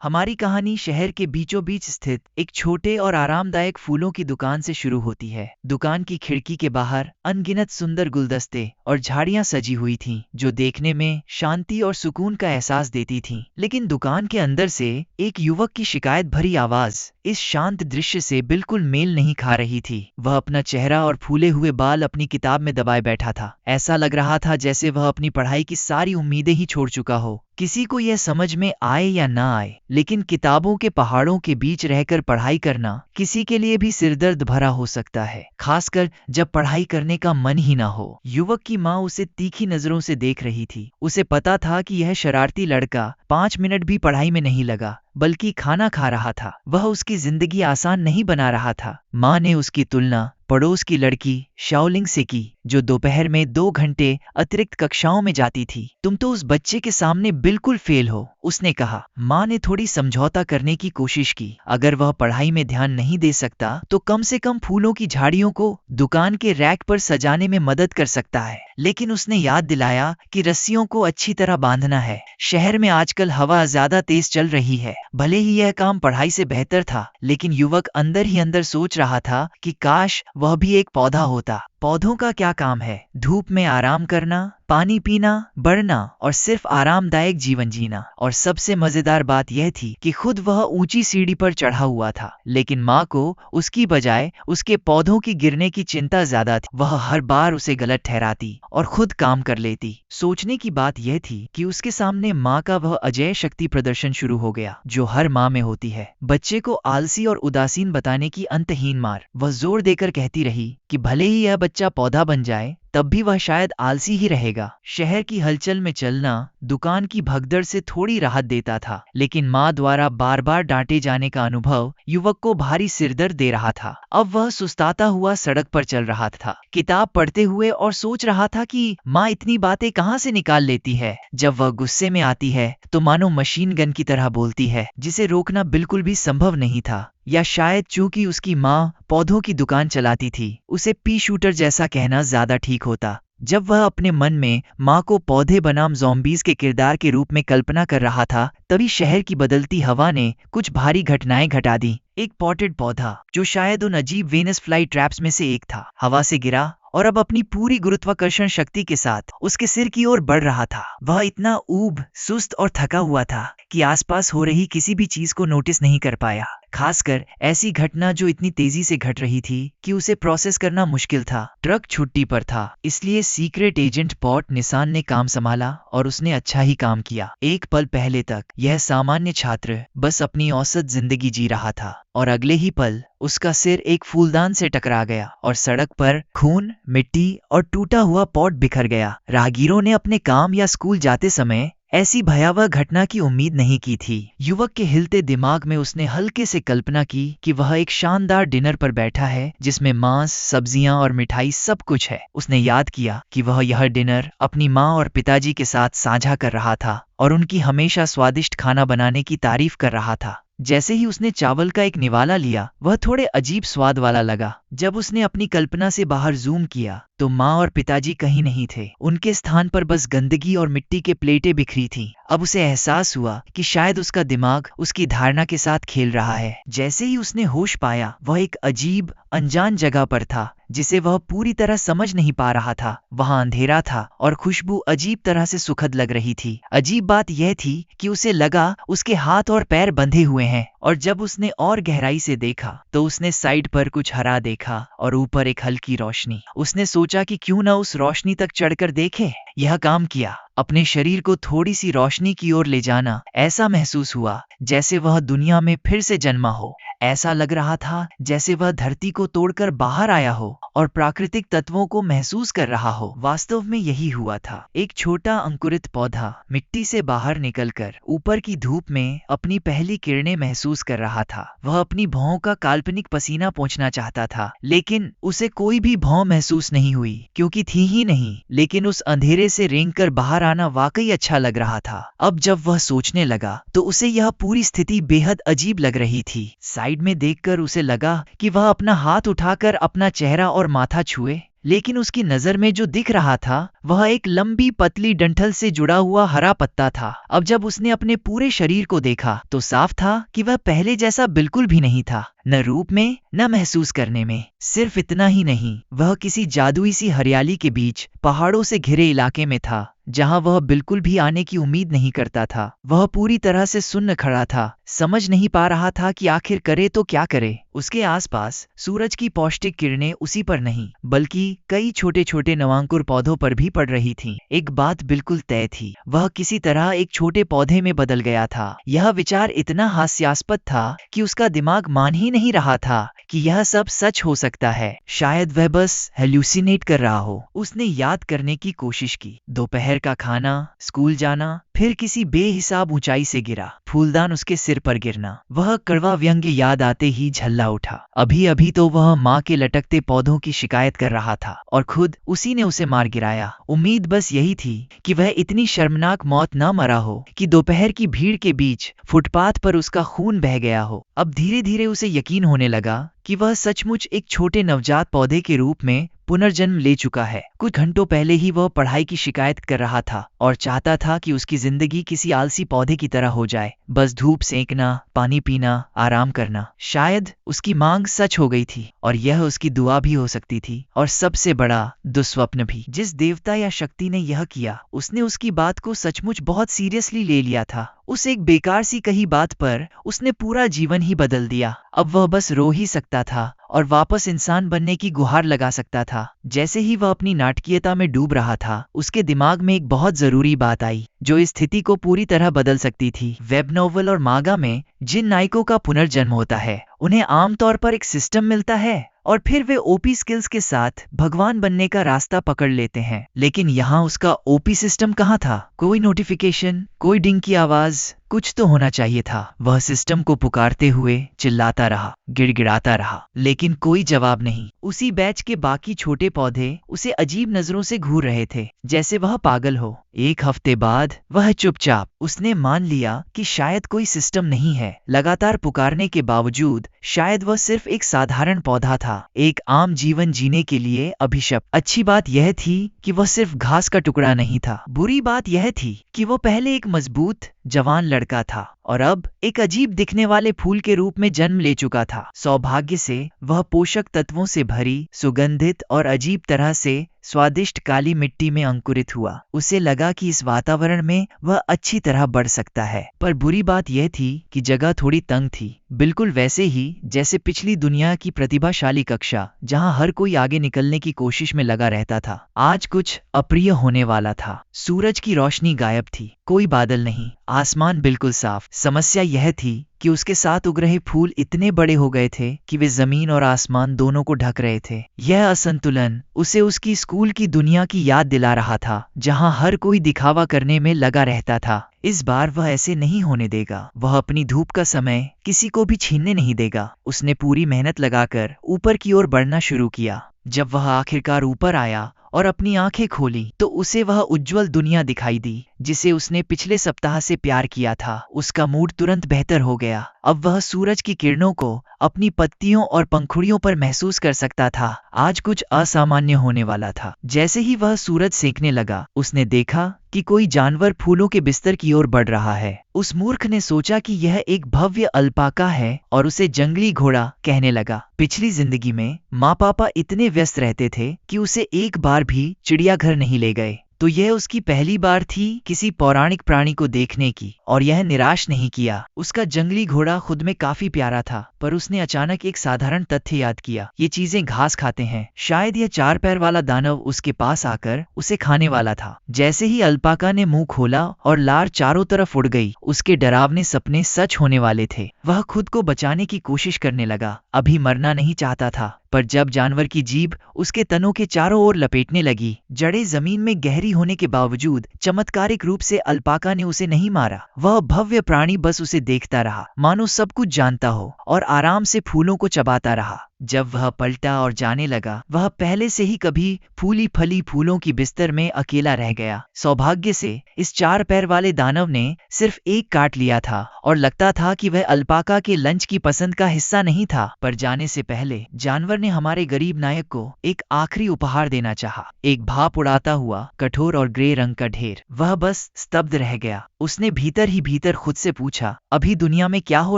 हमारी कहानी शहर के बीचों बीच स्थित एक छोटे और आरामदायक फूलों की दुकान से शुरू होती है। दुकान की खिड़की के बाहर अनगिनत सुंदर गुलदस्ते और झाड़ियां सजी हुई थीं, जो देखने में शांति और सुकून का एहसास देती थीं। लेकिन दुकान के अंदर से एक युवक की शिकायत भरी आवाज इस शांत दृश्य से बिल्कुल मेल नहीं खा रही थी। वह अपना चेहरा और फूले हुए बाल अपनी किताब में दबाए बैठा था। ऐसा लग रहा था जैसे वह अपनी पढ़ाई की सारी उम्मीदें ही छोड़ चुका हो। किसी को यह समझ में आए या ना आए, लेकिन किताबों के पहाड़ों के बीच रहकर पढ़ाई करना किसी के लिए भी सिरदर्द भरा हो सकता है, खासकर जब पढ़ाई करने का मन ही ना हो। युवक की माँ उसे तीखी नजरों से देख रही थी। उसे पता था कि यह शरारती लड़का 5 मिनट भी पढ़ाई में नहीं लगा, बल्कि खाना खा रहा था। वह उसकी जिंदगी आसान नहीं बना रहा था। माँ ने उसकी तुलना पड़ोस की लड़की शाओलिंग से की, जो दोपहर में 2 घंटे अतिरिक्त कक्षाओं में जाती थी। तुम तो उस बच्चे के सामने बिल्कुल फेल हो, उसने कहा। माँ ने थोड़ी समझौता करने की कोशिश की। अगर वह पढ़ाई में ध्यान नहीं दे सकता तो कम से कम फूलों की झाड़ियों को दुकान के रैक पर सजाने में मदद कर सकता है। लेकिन उसने याद दिलाया कि रस्सियों को अच्छी तरह बांधना है। शहर में आजकल हवा ज्यादा तेज चल रही है। भले ही यह काम पढ़ाई से बेहतर था, लेकिन युवक अंदर ही अंदर सोच रहा था कि काश वह भी एक पौधा होता। पौधों का क्या काम है? धूप में आराम करना, पानी पीना, बढ़ना और सिर्फ आरामदायक जीवन जीना। और सबसे मजेदार बात यह थी कि खुद वह ऊंची सीढ़ी पर चढ़ा हुआ था, लेकिन माँ को उसकी बजाय उसके पौधों की गिरने की चिंता ज्यादा थी। वह हर बार उसे गलत ठहराती और खुद काम कर लेती। सोचने की बात यह थी कि उसके सामने माँ का वह अजय शक्ति प्रदर्शन शुरू हो गया, जो हर माँ में होती है। बच्चे को आलसी और उदासीन बताने की अंतहीन मार। वह जोर देकर कहती रही कि भले ही यह बच्चा पौधा बन जाए, तब भी वह शायद आलसी ही रहेगा। शहर की हलचल में चलना दुकान की भगदड़ से थोड़ी राहत देता था, लेकिन माँ द्वारा बार बार डांटे जाने का अनुभव युवक को भारी सिरदर्द दे रहा था। अब वह सुस्ताता हुआ सड़क पर चल रहा था, किताब पढ़ते हुए, और सोच रहा था कि माँ इतनी बातें कहाँ से निकाल लेती है। जब वह गुस्से में आती है तो मानो मशीन गन की तरह बोलती है, जिसे रोकना बिल्कुल भी संभव नहीं था। या शायद चूंकि उसकी माँ पौधों की दुकान चलाती थी, उसे पी शूटर जैसा कहना ज्यादा ठीक होता। जब वह अपने मन में माँ को पौधे बनाम ज़ॉम्बीज के किरदार के रूप में कल्पना कर रहा था, तभी शहर की बदलती हवा ने कुछ भारी घटनाएं घटा दी। एक पॉटेड पौधा, जो शायद उन अजीब वेनस फ्लाई ट्रैप्स में से एक था, हवा से गिरा और अब अपनी पूरी गुरुत्वाकर्षण शक्ति के साथ उसके सिर की ओर बढ़ रहा था। वह इतना ऊब, सुस्त और थका हुआ था कि आसपास हो रही किसी भी चीज को नोटिस नहीं कर पाया, खासकर ऐसी घटना जो इतनी तेजी से घट रही थी कि उसे प्रोसेस करना मुश्किल था। ट्रक छुट्टी पर था, इसलिए सीक्रेट एजेंट पॉट निसान ने काम संभाला, और उसने अच्छा ही काम किया। एक पल पहले तक यह सामान्य छात्र बस अपनी औसत जिंदगी जी रहा था, और अगले ही पल उसका सिर एक फूलदान से टकरा गया और सड़क पर खून, मिट्टी और टूटा हुआ पॉट बिखर गया। राहगीरों ने अपने काम या स्कूल जाते समय ऐसी भयावह घटना की उम्मीद नहीं की थी। युवक के हिलते दिमाग में उसने हल्के से कल्पना की कि वह एक शानदार डिनर पर बैठा है, जिसमें मांस, सब्जियां और मिठाई सब कुछ है। उसने याद किया कि वह यह डिनर अपनी माँ और पिताजी के साथ साझा कर रहा था और उनकी हमेशा स्वादिष्ट खाना बनाने की तारीफ कर रहा था। जैसे ही उसने चावल का एक निवाला लिया, वह थोड़े अजीब स्वाद वाला लगा। जब उसने अपनी कल्पना से बाहर जूम किया तो माँ और पिताजी कहीं नहीं थे। उनके स्थान पर बस गंदगी और मिट्टी के प्लेटें बिखरी थीं। अब उसे एहसास हुआ कि शायद उसका दिमाग उसकी धारणा के साथ खेल रहा है। जैसे ही उसने होश पाया, वह एक अजीब, अनजान जगह पर था, जिसे वह पूरी तरह समझ नहीं पा रहा था। वहां अंधेरा था और खुशबू अजीब तरह से सुखद लग रही थी। अजीब बात यह थी कि उसे लगा उसके हाथ और पैर बंधे हुए हैं, और जब उसने और गहराई से देखा तो उसने साइड पर कुछ हरा देखा और ऊपर एक हल्की रोशनी। उसने सोचा कि क्यों न उस रोशनी तक चढ़कर देखे। यह काम किया। अपने शरीर को थोड़ी सी रोशनी की ओर ले जाना ऐसा महसूस हुआ जैसे वह दुनिया में फिर से जन्मा हो। ऐसा लग रहा था जैसे वह धरती को तोड़कर बाहर आया हो और प्राकृतिक तत्वों को महसूस कर रहा हो। वास्तव में यही हुआ था। एक छोटा अंकुरित पौधा मिट्टी से बाहर निकलकर ऊपर की धूप में अपनी पहली किरणें महसूस कर रहा था। वह अपनी भौं का काल्पनिक पसीना पोंछना चाहता था, लेकिन उसे कोई भी भौं महसूस नहीं हुई, क्योंकि थी ही नहीं। लेकिन उस अंधेरे से रेंगकर बाहर आना वाकई अच्छा लग रहा था। अब जब वह सोचने लगा तो उसे यह पूरी स्थिति बेहद अजीब लग रही थी। साइड में देखकर उसे लगा कि वह अपना हाथ उठाकर अपना चेहरा और माथा छुए, लेकिन उसकी नजर में जो दिख रहा था वह एक लंबी पतली डंठल से जुड़ा हुआ हरा पत्ता था। अब जब उसने अपने पूरे शरीर को देखा तो साफ था कि वह पहले जैसा बिल्कुल भी नहीं था, न रूप में न महसूस करने में। सिर्फ इतना ही नहीं, वह किसी जादुई सी हरियाली के बीच पहाड़ों से घिरे इलाके में था जहां वह बिल्कुल भी आने की उम्मीद नहीं करता था। वह पूरी तरह से सुन्न खड़ा था, समझ नहीं पा रहा था कि आखिर करे तो क्या करे। उसके आसपास सूरज की पौष्टिक किरणें उसी पर नहीं बल्कि कई छोटे छोटे नवांकुर पौधों पर भी पड़ रही थीं। एक बात बिल्कुल तय थी, वह किसी तरह एक छोटे पौधे में बदल गया था। यह विचार इतना हास्यास्पद था कि उसका दिमाग मान ही नहीं रहा था कि यह सब सच हो सकता है। शायद वह बस हेल्यूसिनेट कर रहा हो। उसने याद करने की कोशिश की, दोपहर का खाना, स्कूल जाना, फिर किसी बेहिसाब ऊंचाई से गिरा फूलदान उसके सिर पर गिरना। वह कड़वा व्यंग्य याद आते ही झल्ला उठा। अभी अभी तो वह माँ के लटकते पौधों की शिकायत कर रहा था और खुद उसी ने उसे मार गिराया। उम्मीद बस यही थी कि वह इतनी शर्मनाक मौत न मरा हो कि दोपहर की भीड़ के बीच फुटपाथ पर उसका खून बह गया हो। अब धीरे धीरे उसे यकीन होने लगा कि वह सचमुच एक छोटे नवजात पौधे के रूप में पुनर्जन्म ले चुका है। कुछ घंटों पहले ही वह पढ़ाई की शिकायत कर रहा था और चाहता था कि उसकी जिंदगी किसी आलसी पौधे की तरह हो जाए, बस धूप सेंकना, पानी पीना, आराम करना। शायद उसकी मांग सच हो गई थी और यह उसकी दुआ भी हो सकती थी, और सबसे बड़ा दुस्वप्न भी। जिस देवता या शक्ति ने यह किया, उसने उसकी बात को सचमुच बहुत सीरियसली ले लिया था। उस एक बेकार सी कही बात पर उसने पूरा जीवन ही बदल दिया। अब वह बस रो ही सकता था और वापस इंसान बनने की गुहार लगा सकता था। जैसे ही वह अपनी नाटकीयता में डूब रहा था, उसके दिमाग में एक बहुत जरूरी बात आई जो इस स्थिति को पूरी तरह बदल सकती थी। वेब नॉवल और मांगा में जिन नायकों का पुनर्जन्म होता है, उन्हें आमतौर पर एक सिस्टम मिलता है और फिर वे ओपी स्किल्स के साथ भगवान बनने का रास्ता पकड़ लेते हैं। लेकिन यहाँ उसका ओपी सिस्टम कहाँ था? कोई नोटिफिकेशन, कोई डिंग की आवाज, कुछ तो होना चाहिए था। वह सिस्टम को पुकारते हुए चिल्लाता रहा, गिड़गिड़ाता रहा, लेकिन कोई जवाब नहीं। उसी बैच के बाकी छोटे पौधे उसे अजीब नजरों से घूर रहे थे, जैसे वह पागल हो। एक हफ्ते बाद वह चुपचाप उसने मान लिया कि शायद कोई सिस्टम नहीं है। लगातार पुकारने के बावजूद शायद वह सिर्फ एक साधारण पौधा था, एक आम जीवन जीने के लिए अभिशप्त। अच्छी बात यह थी कि वह सिर्फ घास का टुकड़ा नहीं था। बुरी बात यह थी कि वह पहले एक मजबूत जवान लड़का था और अब एक अजीब दिखने वाले फूल के रूप में जन्म ले चुका था। सौभाग्य से वह पोषक तत्वों से भरी, सुगंधित और अजीब तरह से स्वादिष्ट काली मिट्टी में अंकुरित हुआ। उसे लगा कि इस वातावरण में वह अच्छी तरह बढ़ सकता है। पर बुरी बात यह थी कि जगह थोड़ी तंग थी, बिल्कुल वैसे ही जैसे पिछली दुनिया की प्रतिभाशाली कक्षा जहां हर कोई आगे निकलने की कोशिश में लगा रहता था। आज कुछ अप्रिय होने वाला था। सूरज की रोशनी गायब थी, कोई बादल नहीं, आसमान बिल्कुल साफ। समस्या यह थी कि उसके साथ उग रहे फूल इतने बड़े हो गए थे कि वे जमीन और आसमान दोनों को ढक रहे थे। यह असंतुलन उसे उसकी स्कूल की दुनिया की याद दिला रहा था, जहां हर कोई दिखावा करने में लगा रहता था। इस बार वह ऐसे नहीं होने देगा। वह अपनी धूप का समय किसी को भी छीनने नहीं देगा। उसने पूरी मेहनत लगाकर ऊपर की ओर बढ़ना शुरू किया। जब वह आखिरकार ऊपर आया और अपनी आंखें खोली तो उसे वह उज्जवल दुनिया दिखाई दी जिसे उसने पिछले सप्ताह से प्यार किया था। उसका मूड तुरंत बेहतर हो गया। अब वह सूरज की किरणों को अपनी पत्तियों और पंखुड़ियों पर महसूस कर सकता था। आज कुछ असामान्य होने वाला था। जैसे ही वह सूरज सेंकने लगा, उसने देखा कि कोई जानवर फूलों के बिस्तर की ओर बढ़ रहा है। उस मूर्ख ने सोचा कि यह एक भव्य अल्पाका है और उसे जंगली घोड़ा कहने लगा। पिछली जिंदगी में माँ पापा इतने व्यस्त रहते थे कि उसे एक बार भी चिड़ियाघर नहीं ले गए, तो यह उसकी पहली बार थी किसी पौराणिक प्राणी को देखने की, और यह निराश नहीं किया। उसका जंगली घोड़ा खुद में काफी प्यारा था, पर उसने अचानक एक साधारण तथ्य याद किया। ये चीजें घास खाते हैं। शायद यह 4 पैर वाला दानव उसके पास आकर उसे खाने वाला था। जैसे ही अल्पाका ने मुंह खोला और लार चारों तरफ उड़ गई, उसके डरावने सपने सच होने वाले थे। वह खुद को बचाने की कोशिश करने लगा। अभी मरना नहीं चाहता था, पर जब जानवर की जीभ उसके तनों के चारों ओर लपेटने लगी, जड़ें जमीन में गहरी होने के बावजूद चमत्कारिक रूप से अल्पाका ने उसे नहीं मारा। वह भव्य प्राणी बस उसे देखता रहा, मानो सब कुछ जानता हो, और आराम से फूलों को चबाता रहा। जब वह पलटा और जाने लगा, वह पहले से ही कभी फूली फली फूलों की बिस्तर में अकेला रह गया। सौभाग्य से इस 4 पैर वाले दानव ने सिर्फ एक काट लिया था और लगता था कि वह अल्पाका के लंच की पसंद का हिस्सा नहीं था। पर जाने से पहले जानवर ने हमारे गरीब नायक को एक आखिरी उपहार देना चाहा, एक भाप उड़ाता हुआ कठोर और ग्रे रंग का ढेर। वह बस स्तब्ध रह गया। उसने भीतर ही भीतर खुद से पूछा, अभी दुनिया में क्या हो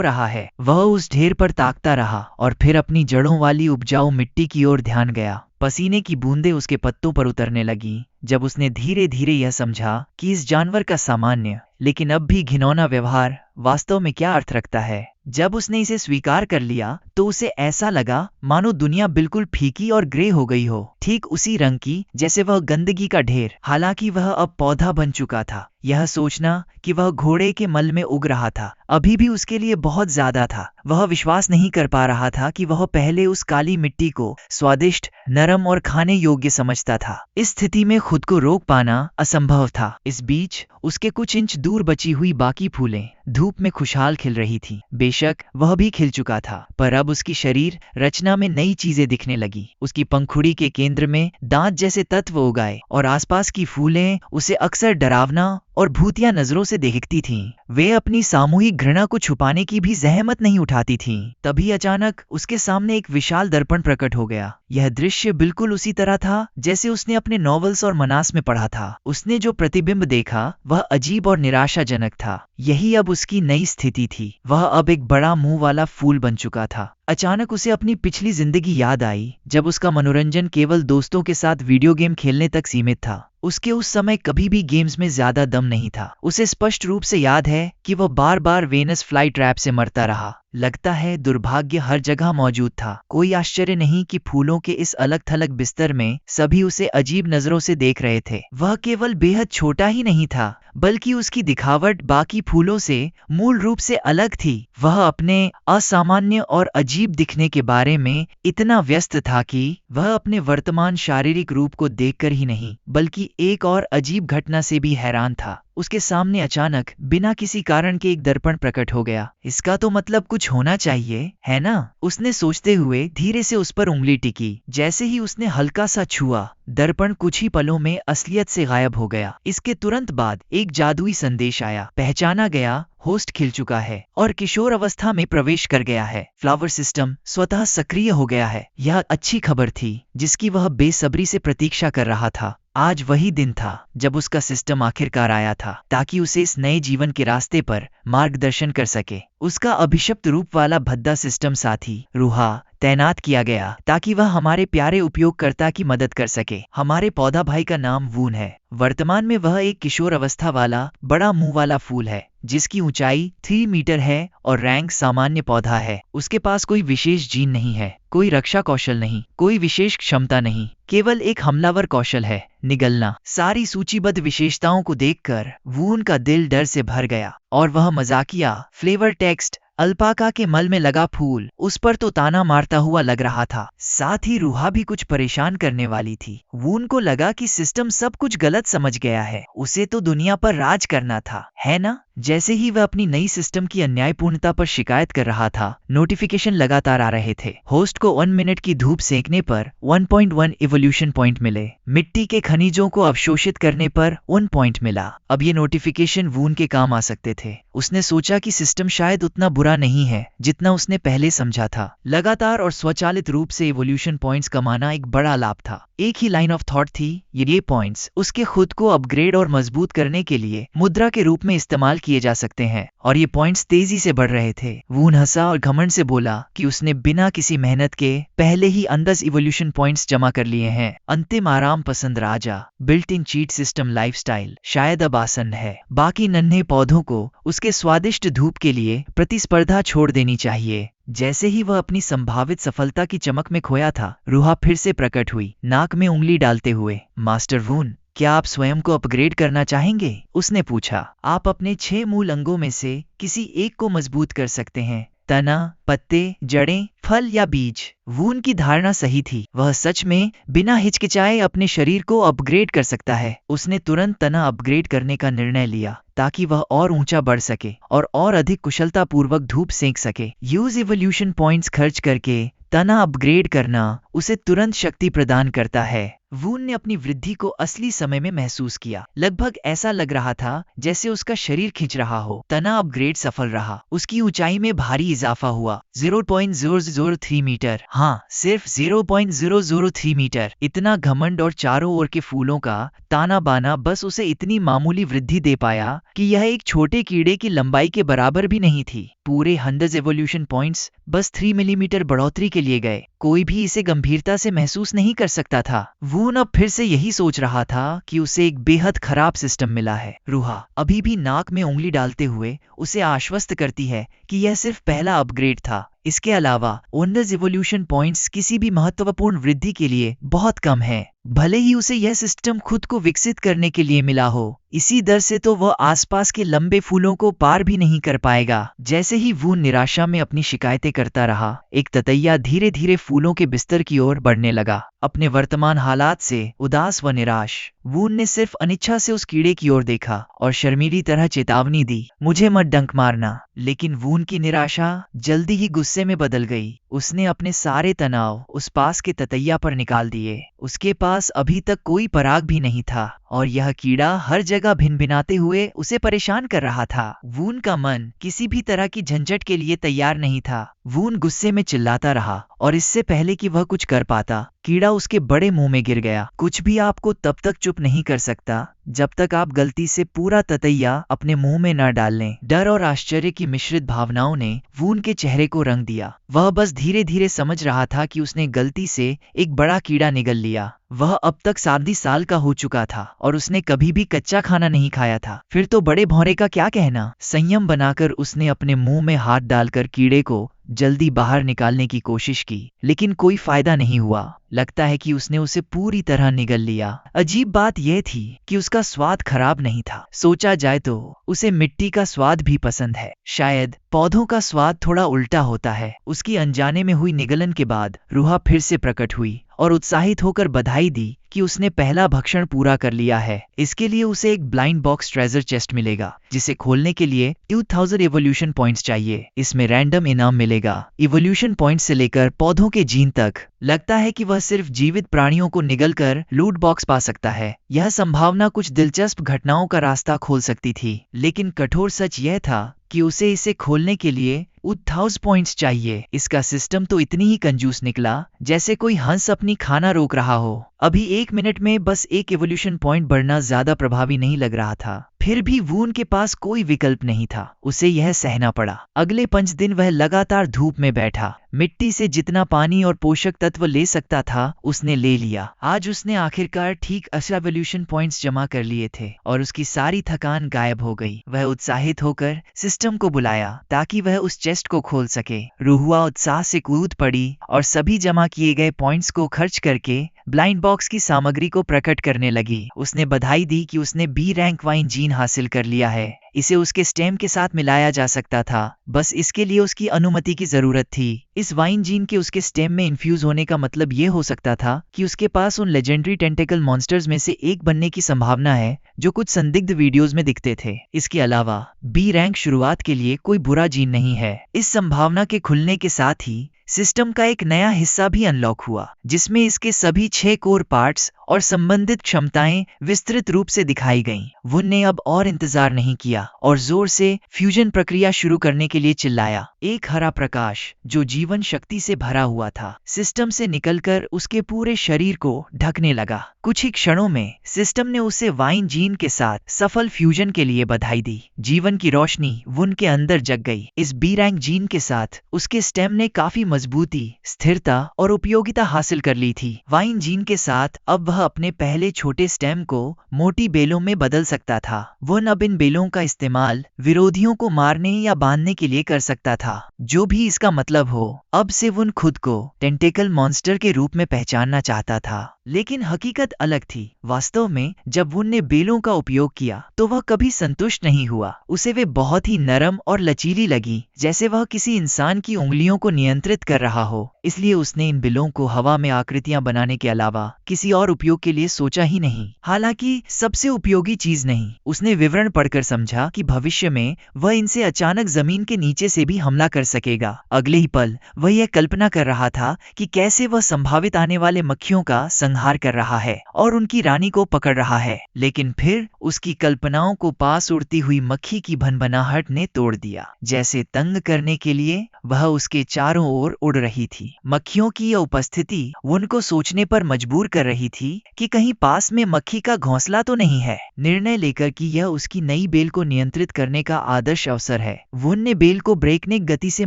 रहा है? वह उस ढेर पर ताकता रहा और फिर अपनी जड़ों वाली उपजाऊ मिट्टी की ओर ध्यान गया। पसीने की बूंदें उसके पत्तों पर उतरने लगीं जब उसने धीरे धीरे यह समझा कि इस जानवर का सामान्य लेकिन अब भी घिनौना व्यवहार वास्तव में क्या अर्थ रखता है। जब उसने इसे स्वीकार कर लिया तो उसे ऐसा लगा मानो दुनिया बिल्कुल फीकी और ग्रे हो गई हो, ठीक उसी रंग की जैसे वह गंदगी का ढेर। हालांकि वह अब पौधा बन चुका था। यह सोचना कि वह घोड़े के मल में उग रहा था अभी भी उसके लिए बहुत ज्यादा था। वह विश्वास नहीं कर पा रहा था कि वह पहले उस काली मिट्टी को स्वादिष्ट, नरम और खाने योग्य समझता था। इस स्थिति में खुद को रोक पाना असंभव था। इस बीच उसके कुछ इंच दूर बची हुई बाकी फूलें धूप में खुशहाल खिल रही थीं। बेशक वह भी खिल चुका था, पर अब उसकी शरीर रचना में नई चीजें दिखने लगी। उसकी पंखुड़ी के केंद्र में दांत जैसे तत्व उगाए और आसपास की फूलें उसे अक्सर डरावना और भूतिया नजरों से देखती थीं। वे अपनी सामूहिक घृणा को छुपाने की भी जहमत नहीं उठाती थीं। तभी अचानक उसके सामने एक विशाल दर्पण प्रकट हो गया। यह दृश्य बिल्कुल उसी तरह था जैसे उसने अपने नॉवेल्स और मनास में पढ़ा था। उसने जो प्रतिबिंब देखा वह अजीब और निराशाजनक था। यही अब उसकी नई स्थिति थी। वह अब एक बड़ा मुंह वाला फूल बन चुका था। अचानक उसे अपनी पिछली जिंदगी याद आई जब उसका मनोरंजन केवल दोस्तों के साथ वीडियो गेम खेलने तक सीमित था। उसके उस समय कभी भी गेम्स में ज्यादा दम नहीं था। उसे स्पष्ट रूप से याद है कि वह बार बार वेनस फ्लाई ट्रैप से मरता रहा। लगता है दुर्भाग्य हर जगह मौजूद था। कोई आश्चर्य नहीं कि फूलों के इस अलग थलग बिस्तर में सभी उसे अजीब नजरों से देख रहे थे। वह केवल बेहद छोटा ही नहीं था, बल्कि उसकी दिखावट बाकी फूलों से मूल रूप से अलग थी। वह अपने असामान्य और अजीब दिखने के बारे में इतना व्यस्त था कि वह अपने वर्तमान शारीरिक रूप को देखकर ही नहीं, बल्कि एक और अजीब घटना से भी हैरान था। उसके सामने अचानक बिना किसी कारण के एक दर्पण प्रकट हो गया। इसका तो मतलब कुछ होना चाहिए, है ना? उसने सोचते हुए धीरे से उस पर उंगली टिकी। जैसे ही उसने हल्का सा छुआ, दर्पण कुछ ही पलों में असलियत से गायब हो गया। इसके तुरंत बाद एक जादुई संदेश आया। पहचाना गया, होस्ट खिल चुका है और किशोर अवस्था में प्रवेश कर गया है। फ्लावर सिस्टम स्वतः सक्रिय हो गया है। यह अच्छी खबर थी जिसकी वह बेसब्री से प्रतीक्षा कर रहा था। आज वही दिन था जब उसका सिस्टम आखिरकार आया था, ताकि उसे इस नए जीवन के रास्ते पर मार्गदर्शन कर सके। उसका अभिशप्त रूप वाला भद्दा सिस्टम साथी रूहा तैनात किया गया ताकि वह हमारे प्यारे उपयोगकर्ता की मदद कर सके। हमारे पौधा भाई का नाम वून है। वर्तमान में वह एक किशोर अवस्था वाला बड़ा मुंह वाला फूल है जिसकी ऊंचाई 3 मीटर है और रैंक सामान्य पौधा है। उसके पास कोई विशेष जीन नहीं है, कोई रक्षा कौशल नहीं, कोई विशेष क्षमता नहीं, केवल एक हमलावर कौशल है, निगलना। सारी सूचीबद्ध विशेषताओं को देखकर वून का दिल डर से भर गया और वह मजाकिया फ्लेवर टेक्स्ट अल्पाका के मल में लगा फूल उस पर तो ताना मारता हुआ लग रहा था। साथ ही रूहा भी कुछ परेशान करने वाली थी। वून को लगा कि सिस्टम सब कुछ गलत समझ गया है। उसे तो दुनिया पर राज करना था, है ना? जैसे ही वह अपनी नई सिस्टम की अन्यायपूर्णता पर शिकायत कर रहा था, नोटिफिकेशन लगातार आ रहे थे। होस्ट को 1 मिनट की धूप सेंकने पर 1.1 इवोल्यूशन पॉइंट मिले। मिट्टी के खनिजों को अवशोषित करने पर 1 पॉइंट मिला। अब ये नोटिफिकेशन वून के काम आ सकते थे। उसने सोचा कि सिस्टम शायद उतना बुरा नहीं है जितना उसने पहले समझा था। लगातार और स्वचालित रूप से इवोल्यूशन पॉइंट्स कमाना एक बड़ा लाभ था। एक ही लाइन ऑफ थॉट थी, ये पॉइंट्स उसके खुद को अपग्रेड और मजबूत करने के लिए मुद्रा के रूप में इस्तेमाल किए जा सकते हैं, और ये पॉइंट्स तेजी से बढ़ रहे थे। वून हंसा और घमंड से बोला कि उसने बिना किसी मेहनत के पहले ही 10 इवोल्यूशन पॉइंट्स जमा कर लिए हैं। अंतिम आराम पसंद राजा, built in cheat system lifestyle शायद अब आसन्न है। बाकी नन्हे पौधों को उसके स्वादिष्ट धूप के लिए प्रतिस्पर्धा छोड़ देनी चाहिए। जैसे ही वह अपनी संभावित सफलता की चमक में खोया था, रूहा फिर से प्रकट हुई, नाक में उंगली डालते हुए। मास्टर वून, क्या आप स्वयं को अपग्रेड करना चाहेंगे? उसने पूछा। आप अपने 6 मूल अंगों में से किसी एक को मजबूत कर सकते हैं, तना, पत्ते, जड़ें, फल या बीज। वून की धारणा सही थी। वह सच में बिना हिचकिचाए अपने शरीर को अपग्रेड कर सकता है। उसने तुरंत तना अपग्रेड करने का निर्णय लिया ताकि वह और ऊंचा बढ़ सके और अधिक कुशलता पूर्वक धूप सेंक सके। यूज इवोल्यूशन पॉइंट्स खर्च करके तना अपग्रेड करना उसे तुरंत शक्ति प्रदान करता है। वून ने अपनी वृद्धि को असली समय में महसूस किया। लगभग ऐसा लग रहा था जैसे उसका शरीर खिंच रहा हो। तना अपग्रेड सफल रहा। उसकी ऊंचाई में भारी इजाफा हुआ, 0.003 मीटर। हाँ, सिर्फ 0.003 मीटर। इतना घमंड और चारों ओर के फूलों का ताना बाना बस उसे इतनी मामूली वृद्धि दे पाया कि यह एक छोटे कीड़े की लंबाई के बराबर भी नहीं थी। पूरे 100 एवोल्यूशन पॉइंट्स बस 3 मिलीमीटर बढ़ोतरी के लिए गए। कोई भी इसे गंभीरता से महसूस नहीं कर सकता था। वून अब फिर से यही सोच रहा था कि उसे एक बेहद खराब सिस्टम मिला है। रूहा अभी भी नाक में उंगली डालते हुए उसे आश्वस्त करती है कि यह सिर्फ पहला अपग्रेड था। इसके अलावा 100 एवोल्यूशन पॉइंट्स किसी भी महत्वपूर्ण वृद्धि के लिए बहुत कम है, भले ही उसे यह सिस्टम खुद को विकसित करने के लिए मिला हो। इसी दर से तो वह आसपास के लंबे फूलों को पार भी नहीं कर पाएगा। जैसे ही वून निराशा में अपनी शिकायतें करता रहा, एक ततैया धीरे धीरे फूलों के बिस्तर की ओर बढ़ने लगा। अपने वर्तमान हालात से उदास व निराश, वून ने सिर्फ अनिच्छा से उस कीड़े की ओर देखा और शर्मीली तरह चेतावनी दी, मुझे मत डंक मारना। लेकिन वून की निराशा जल्दी ही गुस्से में बदल गई। उसने अपने सारे तनाव उस पास के ततैया पर निकाल दिए। उसके पास अभी तक कोई पराग भी नहीं था और यह कीड़ा हर जगह भिनभिनाते हुए उसे परेशान कर रहा था। वून का मन किसी भी तरह की झंझट के लिए तैयार नहीं था। वून गुस्से में चिल्लाता रहा और इससे पहले कि वह कुछ कर पाता, कीड़ा उसके बड़े मुंह में गिर गया। कुछ भी आपको तब तक चुप नहीं कर सकता जब तक आप गलती से पूरा ततैया अपने मुंह में न डाल लें। डर और आश्चर्य की मिश्रित भावनाओं ने वून के चेहरे को रंग दिया। वह बस धीरे धीरे समझ रहा था कि उसने गलती से एक बड़ा कीड़ा निगल लिया। वह अब तक 7 साल का हो चुका था और उसने कभी भी कच्चा खाना नहीं खाया था। फिर तो बड़े भौरे का क्या कहना। संयम बनाकर उसने अपने मुंह में हाथ डालकर कीड़े को जल्दी बाहर निकालने की कोशिश की, लेकिन कोई फायदा नहीं हुआ। लगता है कि उसने उसे पूरी तरह निगल लिया। अजीब बात यह थी कि उसका स्वाद खराब नहीं था। सोचा जाए तो उसे मिट्टी का स्वाद भी पसंद है। शायद पौधों का स्वाद थोड़ा उल्टा होता है। उसकी अनजाने में हुई निगलन के बाद रूहा फिर से प्रकट हुई और उत्साहित होकर बधाई दी कि उसने पहला भक्षण पूरा कर लिया है। इसके लिए उसे एक ब्लाइंड बॉक्स ट्रेजर चेस्ट मिलेगा, जिसे खोलने के लिए 2000 इवोल्यूशन पॉइंट्स चाहिए। इसमें रैंडम इनाम मिलेगा, इवोल्यूशन पॉइंट्स से लेकर पौधों के जीन तक। लगता है कि वह सिर्फ जीवित प्राणियों को निगलकर लूट बॉक्स पा सकता है। यह संभावना कुछ दिलचस्प घटनाओं का रास्ता खोल सकती थी, लेकिन कठोर सच यह था कि उसे इसे खोलने के लिए 1000 पॉइंट्स चाहिए। इसका सिस्टम तो इतनी ही कंजूस निकला जैसे कोई हंस अपनी खाना रोक रहा हो। अभी 1 मिनट में बस एक इवोल्यूशन पॉइंट बढ़ना ज्यादा प्रभावी नहीं लग रहा था। फिर भी वून के पास कोई विकल्प नहीं था, उसे यह सहना पड़ा। अगले 5 दिन वह लगातार धूप में बैठा। मिट्टी से जितना पानी और पोषक तत्व ले सकता था उसने ले लिया। आज उसने आखिरकार ठीक 80 इवोल्यूशन पॉइंट्स जमा कर लिए थे और उसकी सारी थकान गायब हो गई। वह उत्साहित होकर सिस्टम को बुलाया ताकि वह उस चेस्ट को खोल सके। रूहुआ उत्साह से कूद पड़ी और सभी जमा किए गए पॉइंट्स को खर्च करके ब्लाइंड बॉक्स की सामग्री को प्रकट करने लगी। उसने बधाई दी कि उसने बी रैंक वाइन जीन हासिल कर लिया है। इसे उसके स्टेम के साथ मिलाया जा सकता था, बस इसके लिए उसकी अनुमति की जरूरत थी। इस वाइन जीन के उसके स्टेम में इन्फ्यूज होने का मतलब ये हो सकता था कि उसके पास उन लेजेंडरी टेंटेकल मॉन्स्टर्स में से एक बनने की संभावना है जो कुछ संदिग्ध वीडियोस में दिखते थे। इसके अलावा बी रैंक शुरुआत के लिए कोई बुरा जीन नहीं है। इस संभावना के खुलने के साथ ही सिस्टम का एक नया हिस्सा भी अनलॉक हुआ, जिसमें इसके सभी 6 कोर पार्ट्स और संबंधित क्षमताएं विस्तृत रूप से दिखाई गईं। वुन ने अब और इंतजार नहीं किया और जोर से फ्यूजन प्रक्रिया शुरू करने के लिए चिल्लाया। एक हरा प्रकाश जो जीवन शक्ति से भरा हुआ था सिस्टम से निकलकर उसके पूरे शरीर को ढकने लगा। कुछ ही क्षणों में सिस्टम ने उसे वाइन जीन के साथ सफल फ्यूजन के लिए बधाई दी। जीवन की रोशनी वुन के अंदर जग गई। इस बी रैंक जीन के साथ उसके स्टेम ने काफी मजबूती, स्थिरता और उपयोगिता हासिल कर ली थी। वाइन जीन के साथ अब वह अपने पहले छोटे स्टेम को मोटी बेलों में बदल सकता था। वुन अब इन बेलों का इस्तेमाल विरोधियों को मारने या बांधने के लिए कर सकता था, जो भी इसका मतलब हो। अब से वुन खुद को टेंटेकल मॉन्स्टर के रूप में पहचानना चाहता था, लेकिन हकीकत अलग थी। वास्तव में जब वुन ने बेलों का उपयोग किया तो वह कभी संतुष्ट नहीं हुआ। उसे वे बहुत ही नरम और लचीली लगी, जैसे वह किसी इंसान की उंगलियों को नियंत्रित कर रहा हो। इसलिए उसने इन बेलों को हवा में आकृतियां बनाने के अलावा किसी और उपयोग उपयोग के लिए सोचा ही नहीं। हालांकि सबसे उपयोगी चीज नहीं। उसने विवरण पढ़कर समझा कि भविष्य में वह इनसे अचानक जमीन के नीचे से भी हमला कर सकेगा। अगले ही पल वह यह कल्पना कर रहा था कि कैसे वह संभावित आने वाले मक्खियों का संहार कर रहा है और उनकी रानी को पकड़ रहा है। लेकिन फिर उसकी कल्पनाओं को पास उड़ती हुई मक्खी की भनभनाहट ने तोड़ दिया। जैसे तंग करने के लिए वह उसके चारों ओर उड़ रही थी। मक्खियों की यह उपस्थिति उनको सोचने पर मजबूर कर रही थी कि कहीं पास में मक्खी का घोंसला तो नहीं है। निर्णय लेकर कि यह उसकी नई बेल को नियंत्रित करने का आदर्श अवसर है, वुन ने बेल को ब्रेकनेक गति से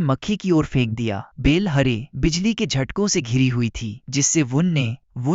मक्खी की ओर फेंक दिया। बेल हरे बिजली के झटकों से घिरी हुई थी, जिससे वुन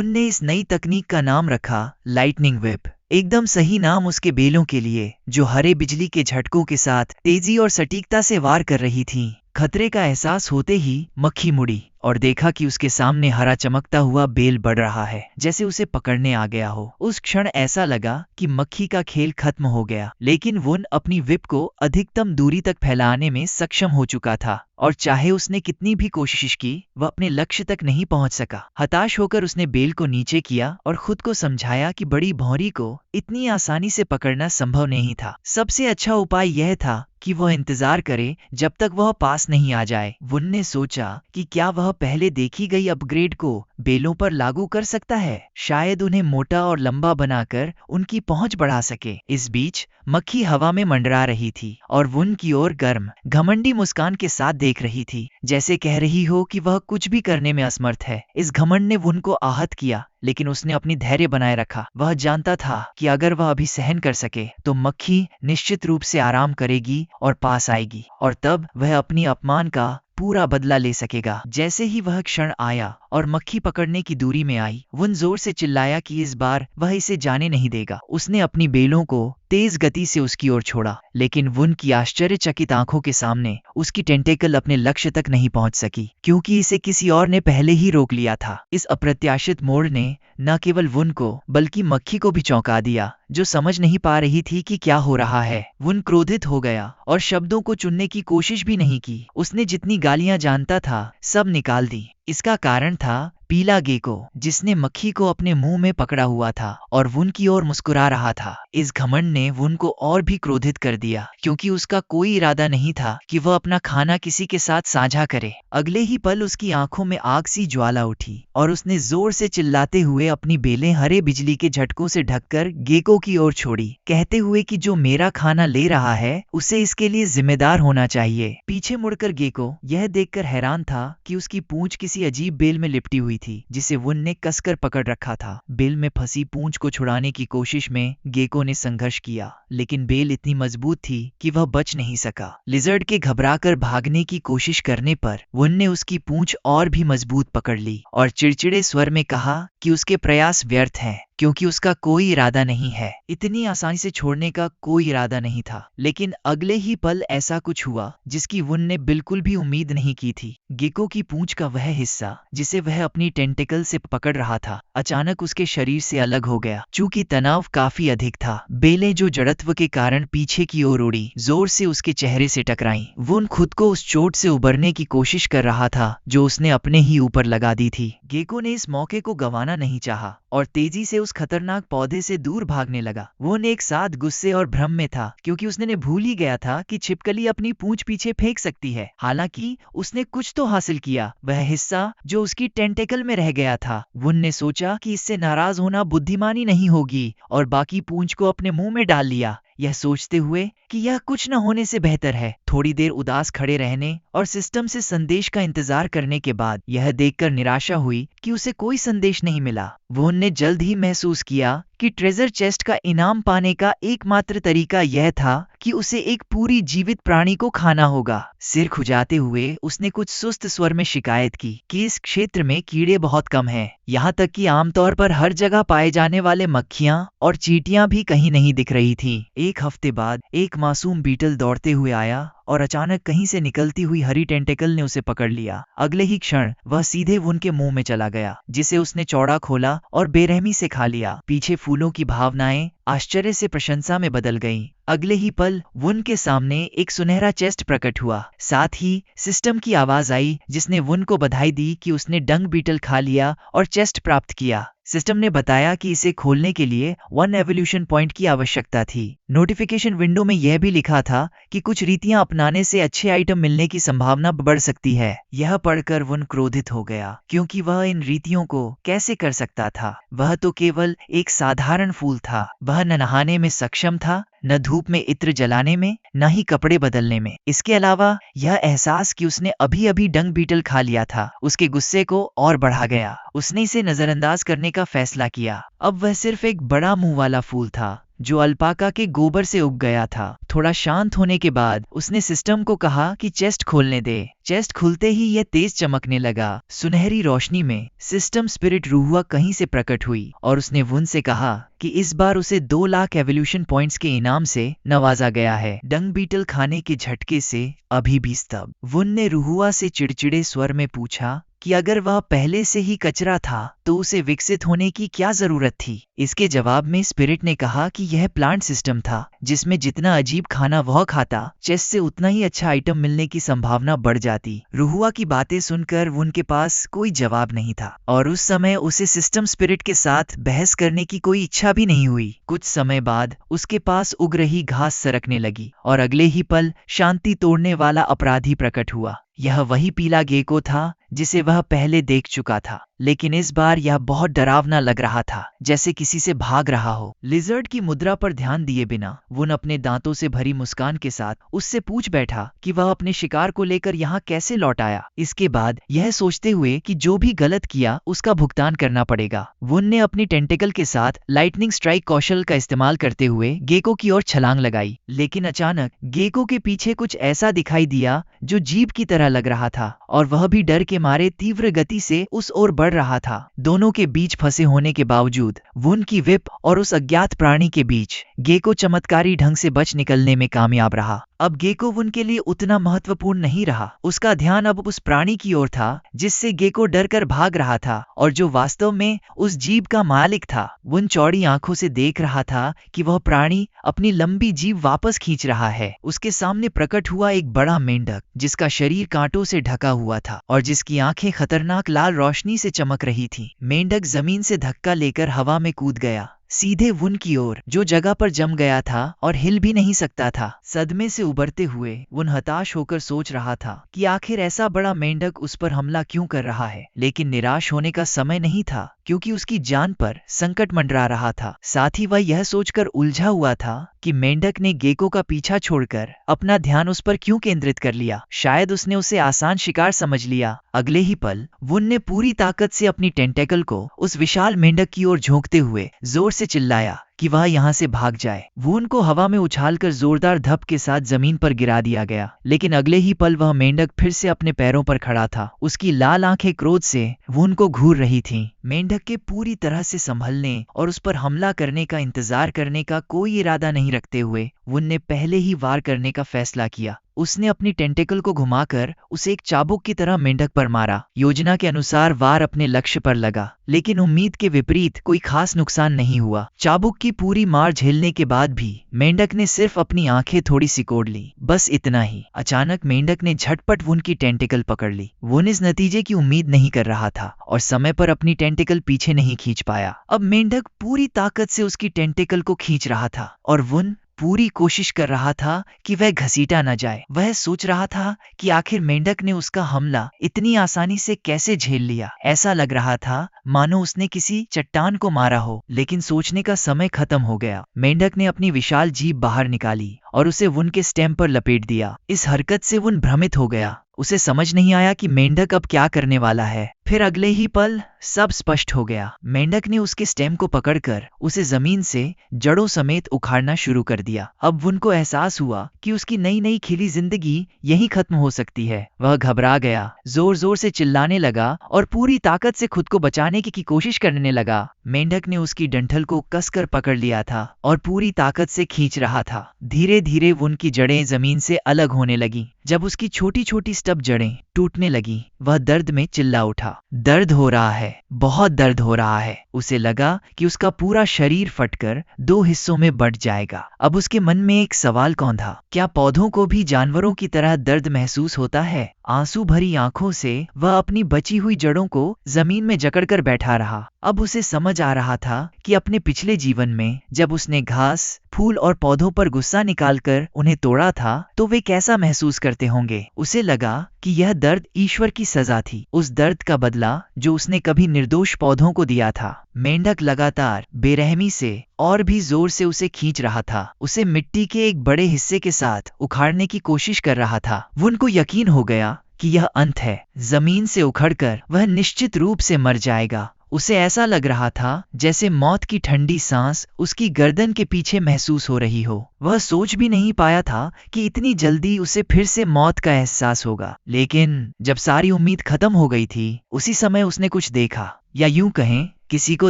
ने इस नई तकनीक का नाम रखा लाइटनिंग व्हिप। एकदम सही नाम उसके बेलों के लिए, जो हरे बिजली के झटकों के साथ तेजी और सटीकता से वार कर रही थीं। खतरे का एहसास होते ही मक्खी मुड़ी और देखा कि उसके सामने हरा चमकता हुआ बेल बढ़ रहा है, जैसे उसे पकड़ने आ गया हो। उस क्षण ऐसा लगा कि मक्खी का खेल खत्म हो गया, लेकिन वुन अपनी व्हिप को अधिकतम दूरी तक फैलाने में सक्षम हो चुका था और चाहे उसने कितनी भी कोशिश की, वह अपने लक्ष्य तक नहीं पहुंच सका। हताश होकर उसने बेल को नीचे किया और खुद को समझाया कि बड़ी भौंरी को इतनी आसानी से पकड़ना संभव नहीं था। सबसे अच्छा उपाय यह था कि वह इंतजार करे जब तक वह पास नहीं आ जाए। वुन ने सोचा कि क्या वह पहले देखी गई अपग्रेड को बेलों पर लागू कर सकता है, शायद उन्हें मोटा और लंबा बनाकर उनकी पहुंच बढ़ा सके। इस बीच मक्खी हवा में मंडरा रही थी और वुन की ओर गर्म घमंडी मुस्कान के साथ देख रही थी, जैसे कह रही हो कि वह कुछ भी करने में असमर्थ है। इस घमंड ने वुन को आहत किया, लेकिन उसने अपनी धैर्य बनाए रखा। वह जानता था कि अगर वह अभी सहन कर सके तो मक्खी निश्चित रूप से आराम करेगी और पास आएगी, और तब वह अपनी अपमान का पूरा बदला ले सकेगा। जैसे ही वह क्षण आया और मक्खी पकड़ने की दूरी में आई, वुन जोर से चिल्लाया कि इस बार वह इसे जाने नहीं देगा। उसने अपनी बेलों को तेज गति से उसकी ओर छोड़ा, लेकिन वुन की आश्चर्यचकित आंखों के सामने उसकी टेंटेकल अपने लक्ष्य तक नहीं पहुंच सकी, क्योंकि इसे किसी और ने पहले ही रोक लिया था। इस अप्रत्याशित मोड़ ने न केवल वुन को बल्कि मक्खी को भी चौंका दिया, जो समझ नहीं पा रही थी कि क्या हो रहा है। वुन क्रोधित हो गया और शब्दों को चुनने की कोशिश भी नहीं की। उसने जितनी गालियां जानता था सब निकाल दी। इसका कारण था पीला गेको, जिसने मक्खी को अपने मुंह में पकड़ा हुआ था और वुन की ओर मुस्कुरा रहा था। इस घमंड ने वुन को और भी क्रोधित कर दिया, क्योंकि उसका कोई इरादा नहीं था कि वह अपना खाना किसी के साथ साझा करे। अगले ही पल उसकी आंखों में आग सी ज्वाला उठी और उसने जोर से चिल्लाते हुए अपनी बेलें हरे बिजली के झटकों से ढककर गेको की ओर छोड़ी, कहते हुए कि जो मेरा खाना ले रहा है उसे इसके लिए जिम्मेदार होना चाहिए। पीछे मुड़कर गेको यह देखकर हैरान था कि उसकी पूंछ किसी अजीब बेल में लिपटी हुई थी, जिसे वुन ने कसकर पकड़ रखा था। बेल में फंसी पूंछ को छुड़ाने की कोशिश में गेको ने संघर्ष किया, लेकिन बेल इतनी मजबूत थी कि वह बच नहीं सका। लिजर्ड के घबराकर भागने की कोशिश करने पर वुन ने उसकी पूंछ और भी मजबूत पकड़ ली और चिड़चिड़े स्वर में कहा कि उसके प्रयास व्यर्थ हैं, क्योंकि उसका कोई इरादा नहीं है। इतनी आसानी से छोड़ने का कोई इरादा नहीं था। लेकिन अगले ही पल ऐसा कुछ हुआ जिसकी वुन ने बिल्कुल भी उम्मीद नहीं की थी। गेको की पूंछ का वह हिस्सा जिसे वह अपनी टेंटिकल से पकड़ रहा था, अचानक उसके शरीर से अलग हो गया। चूंकि तनाव काफी अधिक था, बेलें जो जड़त्व के कारण पीछे की ओर उड़ी, जोर से उसके चेहरे से टकराईं। वुन खुद को उस चोट से उबरने की कोशिश कर रहा था जो उसने अपने ही ऊपर लगा दी थी। गेको ने इस मौके को गंवाना नहीं चाहा और तेजी से उस खतरनाक पौधे से दूर भागने लगा। वो एक साथ गुस्से और भ्रम में था, क्योंकि उसने भूल ही गया था कि छिपकली अपनी पूंछ पीछे फेंक सकती है। हालांकि उसने कुछ तो हासिल किया, वह हिस्सा जो उसकी टेंटेकल में रह गया था। वुन ने सोचा कि इससे नाराज होना बुद्धिमानी नहीं होगी और बाकी पूंछ को अपने मुंह में डाल लिया, यह सोचते हुए कि यह कुछ न होने से बेहतर है। थोड़ी देर उदास खड़े रहने और सिस्टम से संदेश का इंतजार करने के बाद यह देखकर निराशा हुई कि उसे कोई संदेश नहीं मिला। वुन ने जल्द ही महसूस किया कि ट्रेजर चेस्ट का इनाम पाने का एकमात्र तरीका यह था कि उसे एक पूरी जीवित प्राणी को खाना होगा। सिर खुजाते हुए उसने कुछ सुस्त स्वर में शिकायत की कि इस क्षेत्र में कीड़े बहुत कम हैं, यहाँ तक कि आमतौर पर हर जगह पाए जाने वाले मक्खियां और चींटियां भी कहीं नहीं दिख रही थीं। एक हफ्ते बाद एक मासूम बीटल दौड़ते हुए आया और अचानक कहीं से निकलती हुई हरी टेंटेकल ने उसे पकड़ लिया। अगले ही क्षण वह सीधे वुन के मुंह में चला गया, जिसे उसने चौड़ा खोला और बेरहमी से खा लिया। पीछे फूलों की भावनाएं आश्चर्य से प्रशंसा में बदल गईं। अगले ही पल वुन के सामने एक सुनहरा चेस्ट प्रकट हुआ। साथ ही सिस्टम की आवाज आई जिसने वुन को बधाई दी कि उसने डंग बीटल खा लिया और चेस्ट प्राप्त किया। सिस्टम ने बताया कि इसे खोलने के लिए 1 एवोल्यूशन पॉइंट की आवश्यकता थी। नोटिफिकेशन विंडो में यह भी लिखा था कि कुछ रीतियां अपनाने से अच्छे आइटम मिलने की संभावना बढ़ सकती है। यह पढ़कर वुन क्रोधित हो गया क्योंकि वह इन रीतियों को कैसे कर सकता था। वह तो केवल एक साधारण फूल था। वह न नहाने में सक्षम था, न धूप में इत्र जलाने में, न ही कपड़े बदलने में। इसके अलावा यह एहसास कि उसने अभी अभी डंग बीटल खा लिया था उसके गुस्से को और बढ़ा गया। उसने इसे नजरअंदाज करने का फैसला किया। अब वह सिर्फ एक बड़ा मुंह वाला फूल था जो अल्पाका के गोबर से उग गया था। थोड़ा शांत होने के बाद उसने सिस्टम को कहा कि चेस्ट खोलने दे। चेस्ट खुलते ही यह तेज चमकने लगा। सुनहरी रोशनी में सिस्टम स्पिरिट रूहुआ कहीं से प्रकट हुई और उसने वुन से कहा कि इस बार उसे 2 लाख एवोल्यूशन पॉइंट्स के इनाम से नवाजा गया है। डंग बीटल खाने के झटके से अभी भी स्तब्ध वुन ने रूहुआ से चिड़चिड़े स्वर में पूछा कि अगर वह पहले से ही कचरा था तो उसे विकसित होने की क्या जरूरत थी। इसके जवाब में स्पिरिट ने कहा कि यह प्लांट सिस्टम था जिसमें जितना अजीब खाना वह खाता चेस्ट से उतना ही अच्छा आइटम मिलने की संभावना बढ़ जाती। रूहुआ की बातें सुनकर उनके पास कोई जवाब नहीं था और उस समय उसे सिस्टम स्पिरिट के साथ बहस करने की कोई इच्छा भी नहीं हुई। कुछ समय बाद उसके पास उग रही घास सरकने लगी और अगले ही पल शांति तोड़ने वाला अपराधी प्रकट हुआ। यह वही पीला गेको था जिसे वह पहले देख चुका था, लेकिन इस बार यह बहुत डरावना लग रहा था, जैसे किसी से भाग रहा हो। लिजर्ड की मुद्रा पर ध्यान दिए बिना वुन अपने दांतों से भरी मुस्कान के साथ उससे पूछ बैठा कि वह अपने शिकार को लेकर यहाँ कैसे लौट आया। इसके बाद यह सोचते हुए कि जो भी गलत किया उसका भुगतान करना पड़ेगा, वुन ने अपनी टेंटिकल के साथ लाइटनिंग स्ट्राइक कौशल का इस्तेमाल करते हुए गेको की ओर छलांग लगाई। लेकिन अचानक गेको के पीछे कुछ ऐसा दिखाई दिया जो जीभ की तरह लग रहा था और वह भी डर के मारे तीव्र गति से उस ओर बढ़ रहा था। दोनों के बीच फंसे होने के बावजूद वुन की विप और उस अज्ञात प्राणी के बीच गेको चमत्कारी ढंग से बच निकलने में कामयाब रहा। अब गेको वुन के लिए उतना महत्वपूर्ण नहीं रहा। उसका ध्यान अब उस प्राणी की ओर था जिससे गेको डर कर भाग रहा था और जो वास्तव में उस जीभ का मालिक था। वुन चौड़ी आंखों से देख रहा था कि वह प्राणी अपनी लंबी जीभ वापस खींच रहा है। उसके सामने प्रकट हुआ एक बड़ा मेंढक जिसका शरीर कांटों से ढका हुआ था और जिसकी आंखें खतरनाक लाल रोशनी से चमक रही थीं। मेंढक जमीन से धक्का लेकर हवा में कूद गया, सीधे वुन की ओर, जो जगह पर जम गया था और हिल भी नहीं सकता था। सदमे से उबरते हुए वुन हताश होकर सोच रहा था कि आखिर ऐसा बड़ा मेंढक उस पर हमला क्यों कर रहा है। लेकिन निराश होने का समय नहीं था क्योंकि उसकी जान पर संकट मंडरा रहा था। साथ ही वह यह सोचकर उलझा हुआ था कि मेंढक ने गेको का पीछा छोड़कर अपना ध्यान उस पर क्यों केंद्रित कर लिया। शायद उसने उसे आसान शिकार समझ लिया। अगले ही पल वुन ने पूरी ताकत से अपनी टेंटेकल को उस विशाल मेंढक की ओर झोंकते हुए जोर से चिल्लाया कि वह यहाँ से भाग जाए। वुन को हवा में उछालकर जोरदार धप के साथ जमीन पर गिरा दिया गया। लेकिन अगले ही पल वह मेंढक फिर से अपने पैरों पर खड़ा था। उसकी लाल आंखें क्रोध से वुन को घूर रही थीं। मेंढक के पूरी तरह से संभलने और उस पर हमला करने का इंतजार करने का कोई इरादा नहीं रखते हुए वुन ने पहले ही वार करने का फैसला किया। उसने अपनी टेंटेकल को घुमाकर उसे एक चाबुक की तरह मेंढक पर मारा। योजना के अनुसार वार अपने लक्ष्य पर लगा, लेकिन उम्मीद के विपरीत कोई खास नुकसान नहीं हुआ। चाबुक की पूरी मार झेलने के बाद भी मेंढक ने सिर्फ अपनी आंखें थोड़ी सिकोड़ ली, बस इतना ही। अचानक मेंढक ने झटपट वुन की टेंटेकल पकड़ ली। वुन इस नतीजे की उम्मीद नहीं कर रहा था और समय पर अपनी टेंटेकल पीछे नहीं खींच पाया। अब मेंढक पूरी ताकत से उसकी टेंटेकल को खींच रहा था और वुन पूरी कोशिश कर रहा था कि वह घसीटा न जाए। वह सोच रहा था कि आखिर मेंढक ने उसका हमला इतनी आसानी से कैसे झेल लिया। ऐसा लग रहा था मानो उसने किसी चट्टान को मारा हो। लेकिन सोचने का समय खत्म हो गया। मेंढक ने अपनी विशाल जीभ बाहर निकाली और उसे वुन के स्टेम पर लपेट दिया। इस हरकत से वुन भ्रमित हो गया। उसे समझ नहीं आया कि मेंढक अब क्या करने वाला है। फिर अगले ही पल सब स्पष्ट हो गया। मेंढक ने उसके स्टेम को पकड़कर उसे जमीन से जड़ों समेत उखाड़ना शुरू कर दिया। अब वुन को एहसास हुआ कि उसकी नई नई खिली जिंदगी यहीं खत्म हो सकती है। वह घबरा गया, जोर जोर से चिल्लाने लगा और पूरी ताकत से खुद को बचाने की कोशिश करने लगा। मेंढक ने उसकी डंठल को कसकर पकड़ लिया था और पूरी ताकत से खींच रहा था। धीरे धीरे वुन की जड़ें जमीन से अलग होने लगी। जब उसकी छोटी छोटी स्टब जड़ें टूटने लगी, वह दर्द में चिल्ला उठा। था। दर्द हो रहा है, बहुत दर्द हो रहा है। उसे लगा कि उसका पूरा शरीर फटकर 2 हिस्सों में बंट जाएगा। अब उसके मन में एक सवाल कौन था, क्या पौधों को भी जानवरों की तरह दर्द महसूस होता है? आंसू भरी आंखों से वह अपनी बची हुई जड़ों को जमीन में जकड़कर बैठा रहा। अब उसे समझ आ रहा था कि अपने पिछले जीवन में जब उसने घास, फूल और पौधों पर गुस्सा निकालकर उन्हें तोड़ा था तो वे कैसा महसूस करते होंगे। उसे लगा कि यह दर्द ईश्वर की सजा थी, उस दर्द का बदला जो उसने कभी निर्दोष पौधों को दिया था। मेंढक लगातार बेरहमी से और भी जोर से उसे खींच रहा था, उसे मिट्टी के एक बड़े हिस्से के साथ उखाड़ने की कोशिश कर रहा था। उनको यकीन हो गया कि यह अंत है, जमीन से उखड़कर वह निश्चित रूप से मर जाएगा। उसे ऐसा लग रहा था जैसे मौत की ठंडी सांस उसकी गर्दन के पीछे महसूस हो रही हो। वह सोच भी नहीं पाया था कि इतनी जल्दी उसे फिर से मौत का एहसास होगा। लेकिन जब सारी उम्मीद खत्म हो गई थी, उसी समय उसने कुछ देखा, या यूं कहें किसी को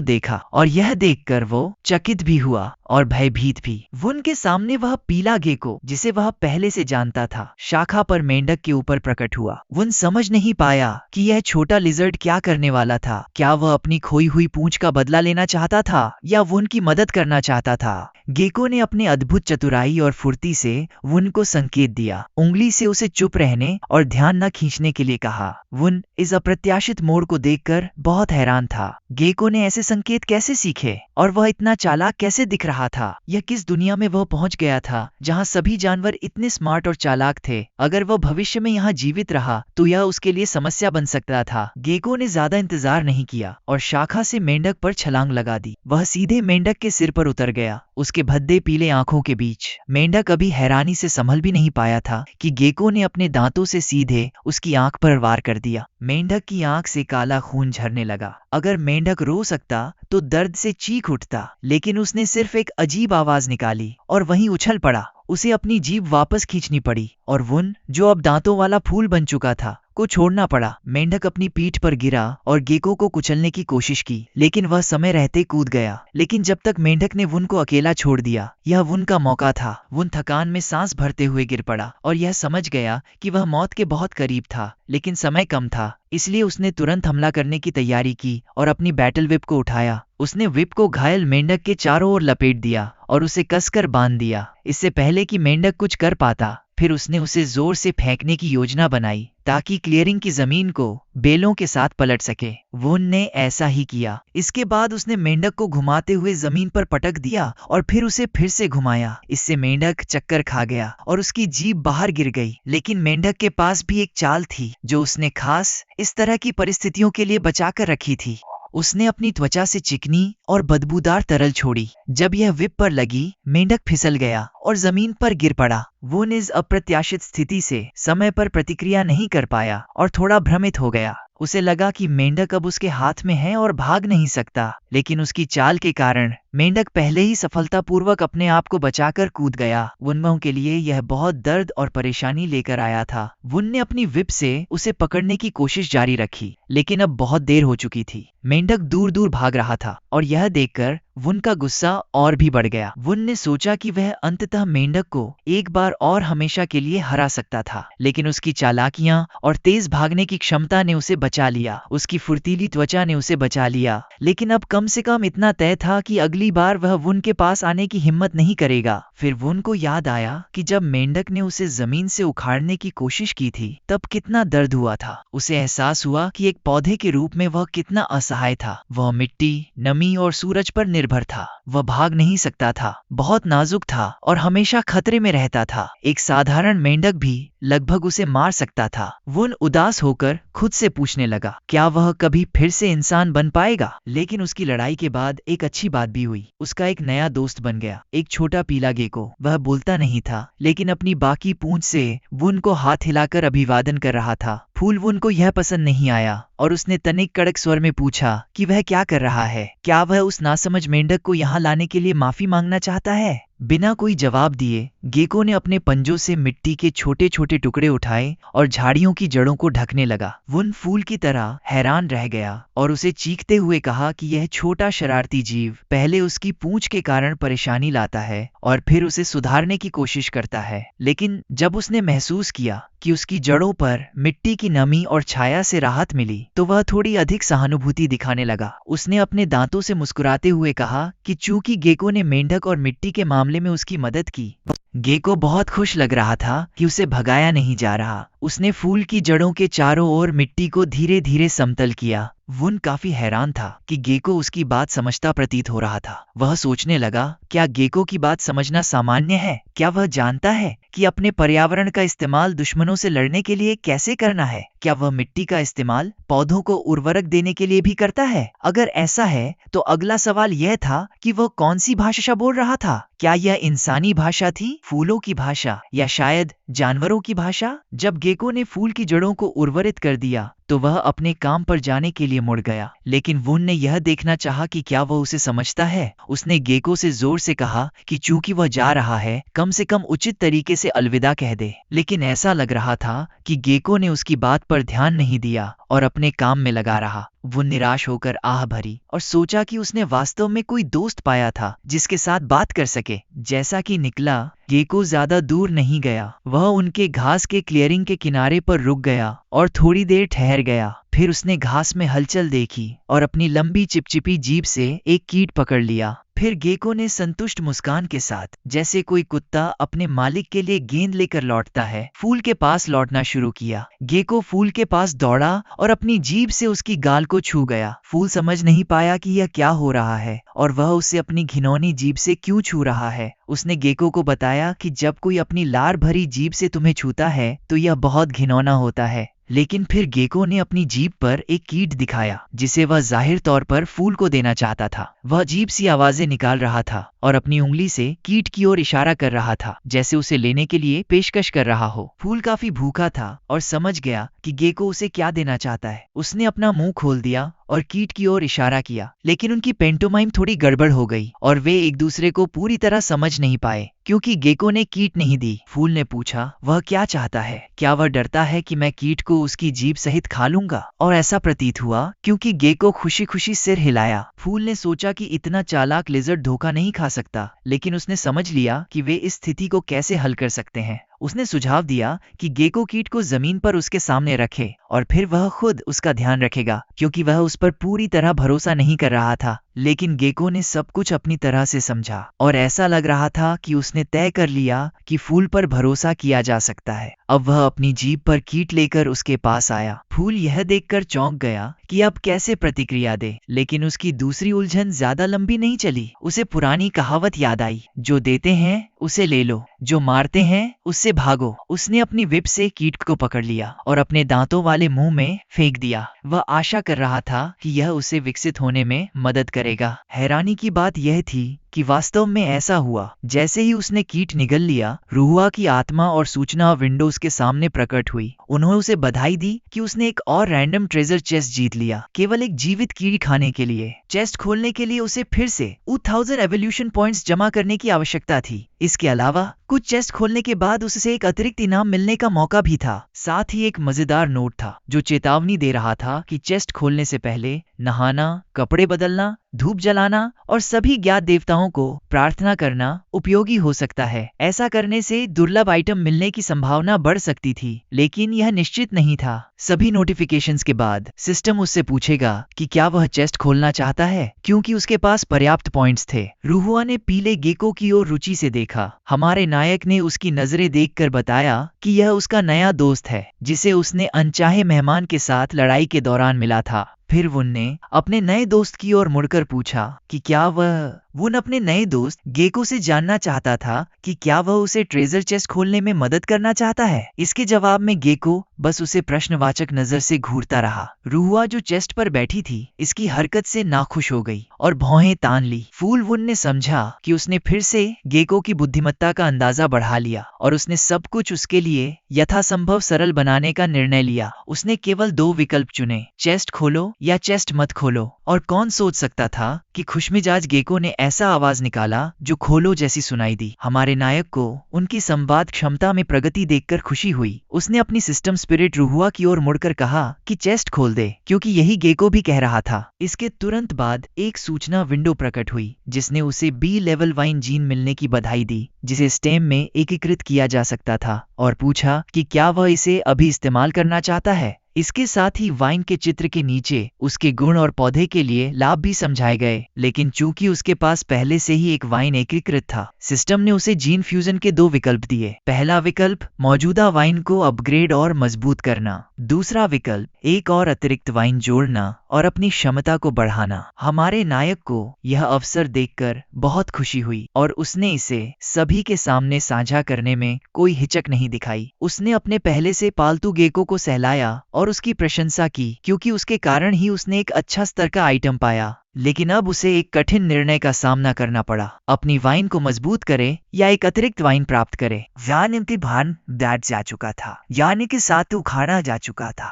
देखा, और यह देखकर वो चकित भी हुआ और भयभीत भी। उनके सामने वह पीला गेको, जिसे वह पहले से जानता था, शाखा पर मेंढक के ऊपर प्रकट हुआ। वो समझ नहीं पाया कि यह छोटा लिजर्ड क्या करने वाला था। क्या वह अपनी खोई हुई पूंछ का बदला लेना चाहता था या वो उनकी मदद करना चाहता था? गेको ने अपने अद्भुत चतुराई और फुर्ती से वुन को संकेत दिया, उंगली से उसे चुप रहने और ध्यान न खींचने के लिए कहा। वुन इस अप्रत्याशित मोड़ को देखकर बहुत हैरान था। गेको ने ऐसे संकेत कैसे सीखे और वह इतना चालाक कैसे दिख रहा था? यह किस दुनिया में वह पहुंच गया था जहां सभी जानवर इतने स्मार्ट और चालाक थे? अगर वह भविष्य में यहाँ जीवित रहा तो यह उसके लिए समस्या बन सकता था। गेको ने ज्यादा इंतजार नहीं किया और शाखा से मेंढक पर छलांग लगा दी। वह सीधे मेंढक के सिर पर उतर गया, उसके भद्दे पीले आंखों के बीच। मेंढक अभी हैरानी से संभल भी नहीं पाया था कि गेको ने अपने दांतों से सीधे उसकी आंख पर वार कर दिया। मेंढक की आंख से काला खून झरने लगा। अगर मेंढक रो सकता तो दर्द से चीख उठता, लेकिन उसने सिर्फ एक अजीब आवाज निकाली और वहीं उछल पड़ा। उसे अपनी जीभ वापस खींचनी पड़ी और वुन, जो अब दांतों वाला फूल बन चुका था, को छोड़ना पड़ा। मेंढक अपनी पीठ पर गिरा और गेको को कुचलने की कोशिश की, लेकिन वह समय रहते कूद गया। लेकिन जब तक मेंढक ने वुन को अकेला छोड़ दिया, यह वुन का मौका था। वुन थकान में सांस भरते हुए गिर पड़ा और यह समझ गया कि वह मौत के बहुत करीब था, लेकिन समय कम था। इसलिए उसने तुरंत हमला करने की तैयारी की और अपनी बैटल विप को उठाया। उसने विप को घायल मेंढक के चारों ओर लपेट दिया और उसे कसकर बांध दिया, इससे पहले कि मेंढक कुछ कर पाता। फिर उसने उसे जोर से फेंकने की योजना बनाई ताकि क्लियरिंग की जमीन को बेलों के साथ पलट सके। वुन ने ऐसा ही किया। इसके बाद उसने मेंढक को घुमाते हुए जमीन पर पटक दिया और फिर उसे फिर से घुमाया। इससे मेंढक चक्कर खा गया और उसकी जीभ बाहर गिर गई। लेकिन मेंढक के पास भी एक चाल थी जो उसने खास इस तरह की परिस्थितियों के लिए बचाकर रखी थी। उसने अपनी त्वचा से चिकनी और बदबूदार तरल छोड़ी। जब यह विप पर लगी, मेंढक फिसल गया और जमीन पर गिर पड़ा। वो इस अप्रत्याशित स्थिति से समय पर प्रतिक्रिया नहीं कर पाया और थोड़ा भ्रमित हो गया। उसे लगा कि मेंढक अब उसके हाथ में है और भाग नहीं सकता, लेकिन उसकी चाल के कारण मेंढक पहले ही सफलतापूर्वक अपने आप को बचाकर कूद गया। वुन के लिए यह बहुत दर्द और परेशानी लेकर आया था। वुन ने अपनी विप से उसे पकड़ने की कोशिश जारी रखी, लेकिन अब बहुत देर हो चुकी थी। मेंढक दूर दूर भाग रहा था और यह देखकर वुन का गुस्सा और भी बढ़ गया। वुन ने सोचा कि वह अंततः मेंढक को एक बार और हमेशा के लिए हरा सकता था, लेकिन उसकी चालाकियां और तेज भागने की क्षमता ने उसे बचा लिया। उसकी फुर्तीली त्वचा ने उसे बचा लिया, लेकिन अब कम से कम इतना तय था कि अगली बार वह वुन के पास आने की हिम्मत नहीं करेगा। फिर वुन को याद आया कि जब मेंढक ने उसे जमीन से उखाड़ने की कोशिश की थी तब कितना दर्द हुआ था। उसे एहसास हुआ कि एक पौधे के रूप में वह कितना असहाय था। वह मिट्टी, नमी और सूरज पर निर्भर था। वह भाग नहीं सकता था, बहुत नाजुक था और हमेशा खतरे में रहता था। एक साधारण मेंढक भी लगभग उसे मार सकता था। वुन उदास होकर खुद से पूछने लगा, क्या वह कभी फिर से इंसान बन पाएगा? लेकिन उसकी लड़ाई के बाद एक अच्छी बात भी हुई। उसका एक नया दोस्त बन गया, एक छोटा पीला गेको। वह बोलता नहीं था, लेकिन अपनी बाकी पूंछ से वुन को हाथ हिलाकर अभिवादन कर रहा था। फूल वुन को यह पसंद नहीं आया और उसने तनिक कड़क स्वर में पूछा कि वह क्या कर रहा है। क्या वह उस नासमझ मेंढक को यहाँ लाने के लिए माफी मांगना चाहता है? बिना कोई जवाब दिए गेको ने अपने पंजों से मिट्टी के छोटे छोटे टुकड़े उठाए और झाड़ियों की जड़ों को ढकने लगा। वुन फूल की तरह हैरान रह गया और उसे चीखते हुए कहा कि यह छोटा शरारती जीव पहले उसकी पूंछ के कारण परेशानी लाता है और फिर उसे सुधारने की कोशिश करता है, लेकिन जब उसने महसूस किया कि उसकी जड़ों पर मिट्टी की नमी और छाया से राहत मिली तो वह थोड़ी अधिक सहानुभूति दिखाने लगा। उसने अपने दांतों से मुस्कुराते हुए कहा कि चूंकि गेको ने मेंढक और मिट्टी के मामले में उसकी मदद की, गेको बहुत खुश लग रहा था कि उसे भगाया नहीं जा रहा। उसने फूल की जड़ों के चारों ओर मिट्टी को धीरे धीरे समतल किया। वुन काफी हैरान था कि गेको उसकी बात समझता प्रतीत हो रहा था। वह सोचने लगा, क्या गेको की बात समझना सामान्य है? क्या वह जानता है कि अपने पर्यावरण का इस्तेमाल दुश्मनों से लड़ने के लिए कैसे करना है? क्या वह मिट्टी का इस्तेमाल पौधों को उर्वरक देने के लिए भी करता है? अगर ऐसा है तो अगला सवाल यह था कि वह कौन सी भाषा बोल रहा था। क्या यह इंसानी भाषा थी, फूलों की भाषा, या शायद जानवरों की भाषा? जब गेको ने फूल की जड़ों को उर्वरित कर दिया तो वह अपने काम पर जाने के लिए मुड़ गया, लेकिन वुन ने यह देखना चाहा कि क्या वह उसे समझता है। उसने गेको से जोर से कहा कि चूंकि वह जा रहा है, कम से कम उचित तरीके से अलविदा कह दे। लेकिन ऐसा लग रहा था कि गेको ने उसकी बात पर ध्यान नहीं दिया और अपने काम में लगा रहा। वो निराश होकर आह भरी और सोचा कि उसने वास्तव में कोई दोस्त पाया था जिसके साथ बात कर सके। जैसा कि निकला, गेको ज्यादा दूर नहीं गया। वह उनके घास के क्लियरिंग के किनारे पर रुक गया और थोड़ी देर ठहर गया। फिर उसने घास में हलचल देखी और अपनी लंबी चिपचिपी जीभ से एक कीट पकड़ लिया। फिर गेको ने संतुष्ट मुस्कान के साथ, जैसे कोई कुत्ता अपने मालिक के लिए गेंद लेकर लौटता है, फूल के पास लौटना शुरू किया। गेको फूल के पास दौड़ा और अपनी जीभ से उसकी गाल को छू गया। फूल समझ नहीं पाया कि यह क्या हो रहा है और वह उसे अपनी घिनौनी जीभ से क्यों छू रहा है। उसने गेको को बताया कि जब कोई अपनी लार भरी जीभ से तुम्हें छूता है तो यह बहुत घिनौना होता है। लेकिन फिर गेको ने अपनी जीभ पर एक कीट दिखाया जिसे वह जाहिर तौर पर फूल को देना चाहता था। वह अजीब सी आवाजें निकाल रहा था और अपनी उंगली से कीट की ओर इशारा कर रहा था, जैसे उसे लेने के लिए पेशकश कर रहा हो। फूल काफी भूखा था और समझ गया कि गेको उसे क्या देना चाहता है। उसने अपना मुंह खोल दिया और कीट की ओर इशारा किया, लेकिन उनकी पेंटोमाइम थोड़ी गड़बड़ हो गई और वे एक दूसरे को पूरी तरह समझ नहीं पाए क्योंकि गेको ने कीट नहीं दी। फूल ने पूछा, वह क्या चाहता है? क्या वह डरता है कि मैं कीट को उसकी जीभ सहित खा लूंगा? और ऐसा प्रतीत हुआ क्योंकि गेको खुशी खुशी सिर हिलाया। फूल ने सोचा कि इतना चालाक लिजर्ड धोखा नहीं खा सकता, लेकिन उसने समझ लिया कि वे इस स्थिति को कैसे हल कर सकते हैं। उसने सुझाव दिया कि गेको कीट को जमीन पर उसके सामने रखे और फिर वह खुद उसका ध्यान रखेगा, क्योंकि वह उस पर पूरी तरह भरोसा नहीं कर रहा था। लेकिन गेको ने सब कुछ अपनी तरह से समझा और ऐसा लग रहा था कि उसने तय कर लिया कि फूल पर भरोसा किया जा सकता है। अब वह अपनी जीभ पर कीट लेकर उसके पास आया। फूल यह देखकर चौंक गया कि अब कैसे प्रतिक्रिया दे, लेकिन उसकी दूसरी उलझन ज्यादा लंबी नहीं चली। उसे पुरानी कहावत याद आई, जो देते हैं उसे ले लो, जो मारते हैं उससे भागो। उसने अपनी विप से कीट को पकड़ लिया और अपने दांतों वाले मुंह में फेंक दिया। वह आशा कर रहा था कि यह उसे विकसित होने में मदद करेगा। हैरानी की बात यह थी कि वास्तव में ऐसा हुआ। जैसे ही उसने कीट निगल लिया, रुहुआ की आत्मा और सूचना विंडोज के सामने प्रकट हुई। उन्होंने उसे बधाई दी कि उसने एक और रैंडम ट्रेजर चेस्ट जीत लिया, केवल एक जीवित कीड़ी खाने के लिए। चेस्ट खोलने के लिए उसे फिर से 2000 एवोल्यूशन पॉइंट्स जमा करने की आवश्यकता थी। इसके अलावा कुछ चेस्ट खोलने के बाद उससे एक अतिरिक्त इनाम मिलने का मौका भी था। साथ ही एक मजेदार नोट था जो चेतावनी दे रहा था कि चेस्ट खोलने से पहले नहाना, कपड़े बदलना, धूप जलाना और सभी ज्ञात देवताओं को प्रार्थना करना उपयोगी हो सकता है। ऐसा करने से दुर्लभ आइटम मिलने की संभावना बढ़ सकती थी, लेकिन यह निश्चित नहीं था। सभी नोटिफिकेशंस के बाद सिस्टम उससे पूछेगा कि क्या वह चेस्ट खोलना चाहता है, क्योंकि उसके पास पर्याप्त पॉइंट्स थे। रुहुआ ने पीले गेको की ओर रुचि से देखा। हमारे नायक ने उसकी नजरें देखकर बताया कि यह उसका नया दोस्त है, जिसे उसने अनचाहे मेहमान के साथ लड़ाई के दौरान मिला था। फिर वुन ने अपने नए दोस्त की ओर मुड़कर पूछा कि क्या वुन अपने नए दोस्त गेको से जानना चाहता था कि क्या वह उसे ट्रेजर चेस्ट खोलने में मदद करना चाहता है। इसके जवाब में गेको बस उसे प्रश्नवाचक नजर से घूरता रहा। रुहुआ जो चेस्ट पर बैठी थी, इसकी हरकत से नाखुश हो गई और भौहें तान ली। फूल वुन ने समझा कि उसने फिर से गेको की बुद्धिमत्ता का अंदाजा बढ़ा लिया और उसने सब कुछ उसके लिए यथासंभव सरल बनाने का निर्णय लिया। उसने केवल 2 विकल्प चुने, चेस्ट खोलो या चेस्ट मत खोलो। और कौन सोच सकता था कि खुशमिजाज गेको ने ऐसा आवाज निकाला जो खोलो जैसी सुनाई दी। हमारे नायक को उनकी संवाद क्षमता में प्रगति देखकर खुशी हुई। उसने अपनी सिस्टम स्पिरिट रुहुआ की ओर मुड़कर कहा कि चेस्ट खोल दे, क्योंकि यही गेको भी कह रहा था। इसके तुरंत बाद एक सूचना विंडो प्रकट हुई जिसने उसे बी लेवल वाइन जीन मिलने की बधाई दी, जिसे स्टेम में एकीकृत किया जा सकता था, और पूछा कि क्या वह इसे अभी इस्तेमाल करना चाहता है। इसके साथ ही वाइन के चित्र के नीचे उसके गुण और पौधे के लिए लाभ भी समझाए गए, लेकिन चूंकि उसके पास पहले से ही एक वाइन एकीकृत था, सिस्टम ने उसे जीन फ्यूजन के 2 विकल्प दिए। पहला विकल्प मौजूदा वाइन को अपग्रेड और मजबूत करना, दूसरा विकल्प एक और अतिरिक्त वाइन जोड़ना और अपनी क्षमता को बढ़ाना। हमारे नायक को यह अवसर देखकर बहुत खुशी हुई और उसने इसे सभी के सामने साझा करने में कोई हिचक नहीं दिखाई। उसने अपने पहले से पालतू गेको को सहलाया और उसकी प्रशंसा की, क्योंकि उसके कारण ही उसने एक अच्छा स्तर का आइटम पाया। लेकिन अब उसे एक कठिन निर्णय का सामना करना पड़ा, अपनी वाइन को मजबूत करे या एक अतिरिक्त वाइन प्राप्त करे। वाइन इम्तिहान बैठ जा चुका था, यानी कि साथ उखाड़ा जा चुका था।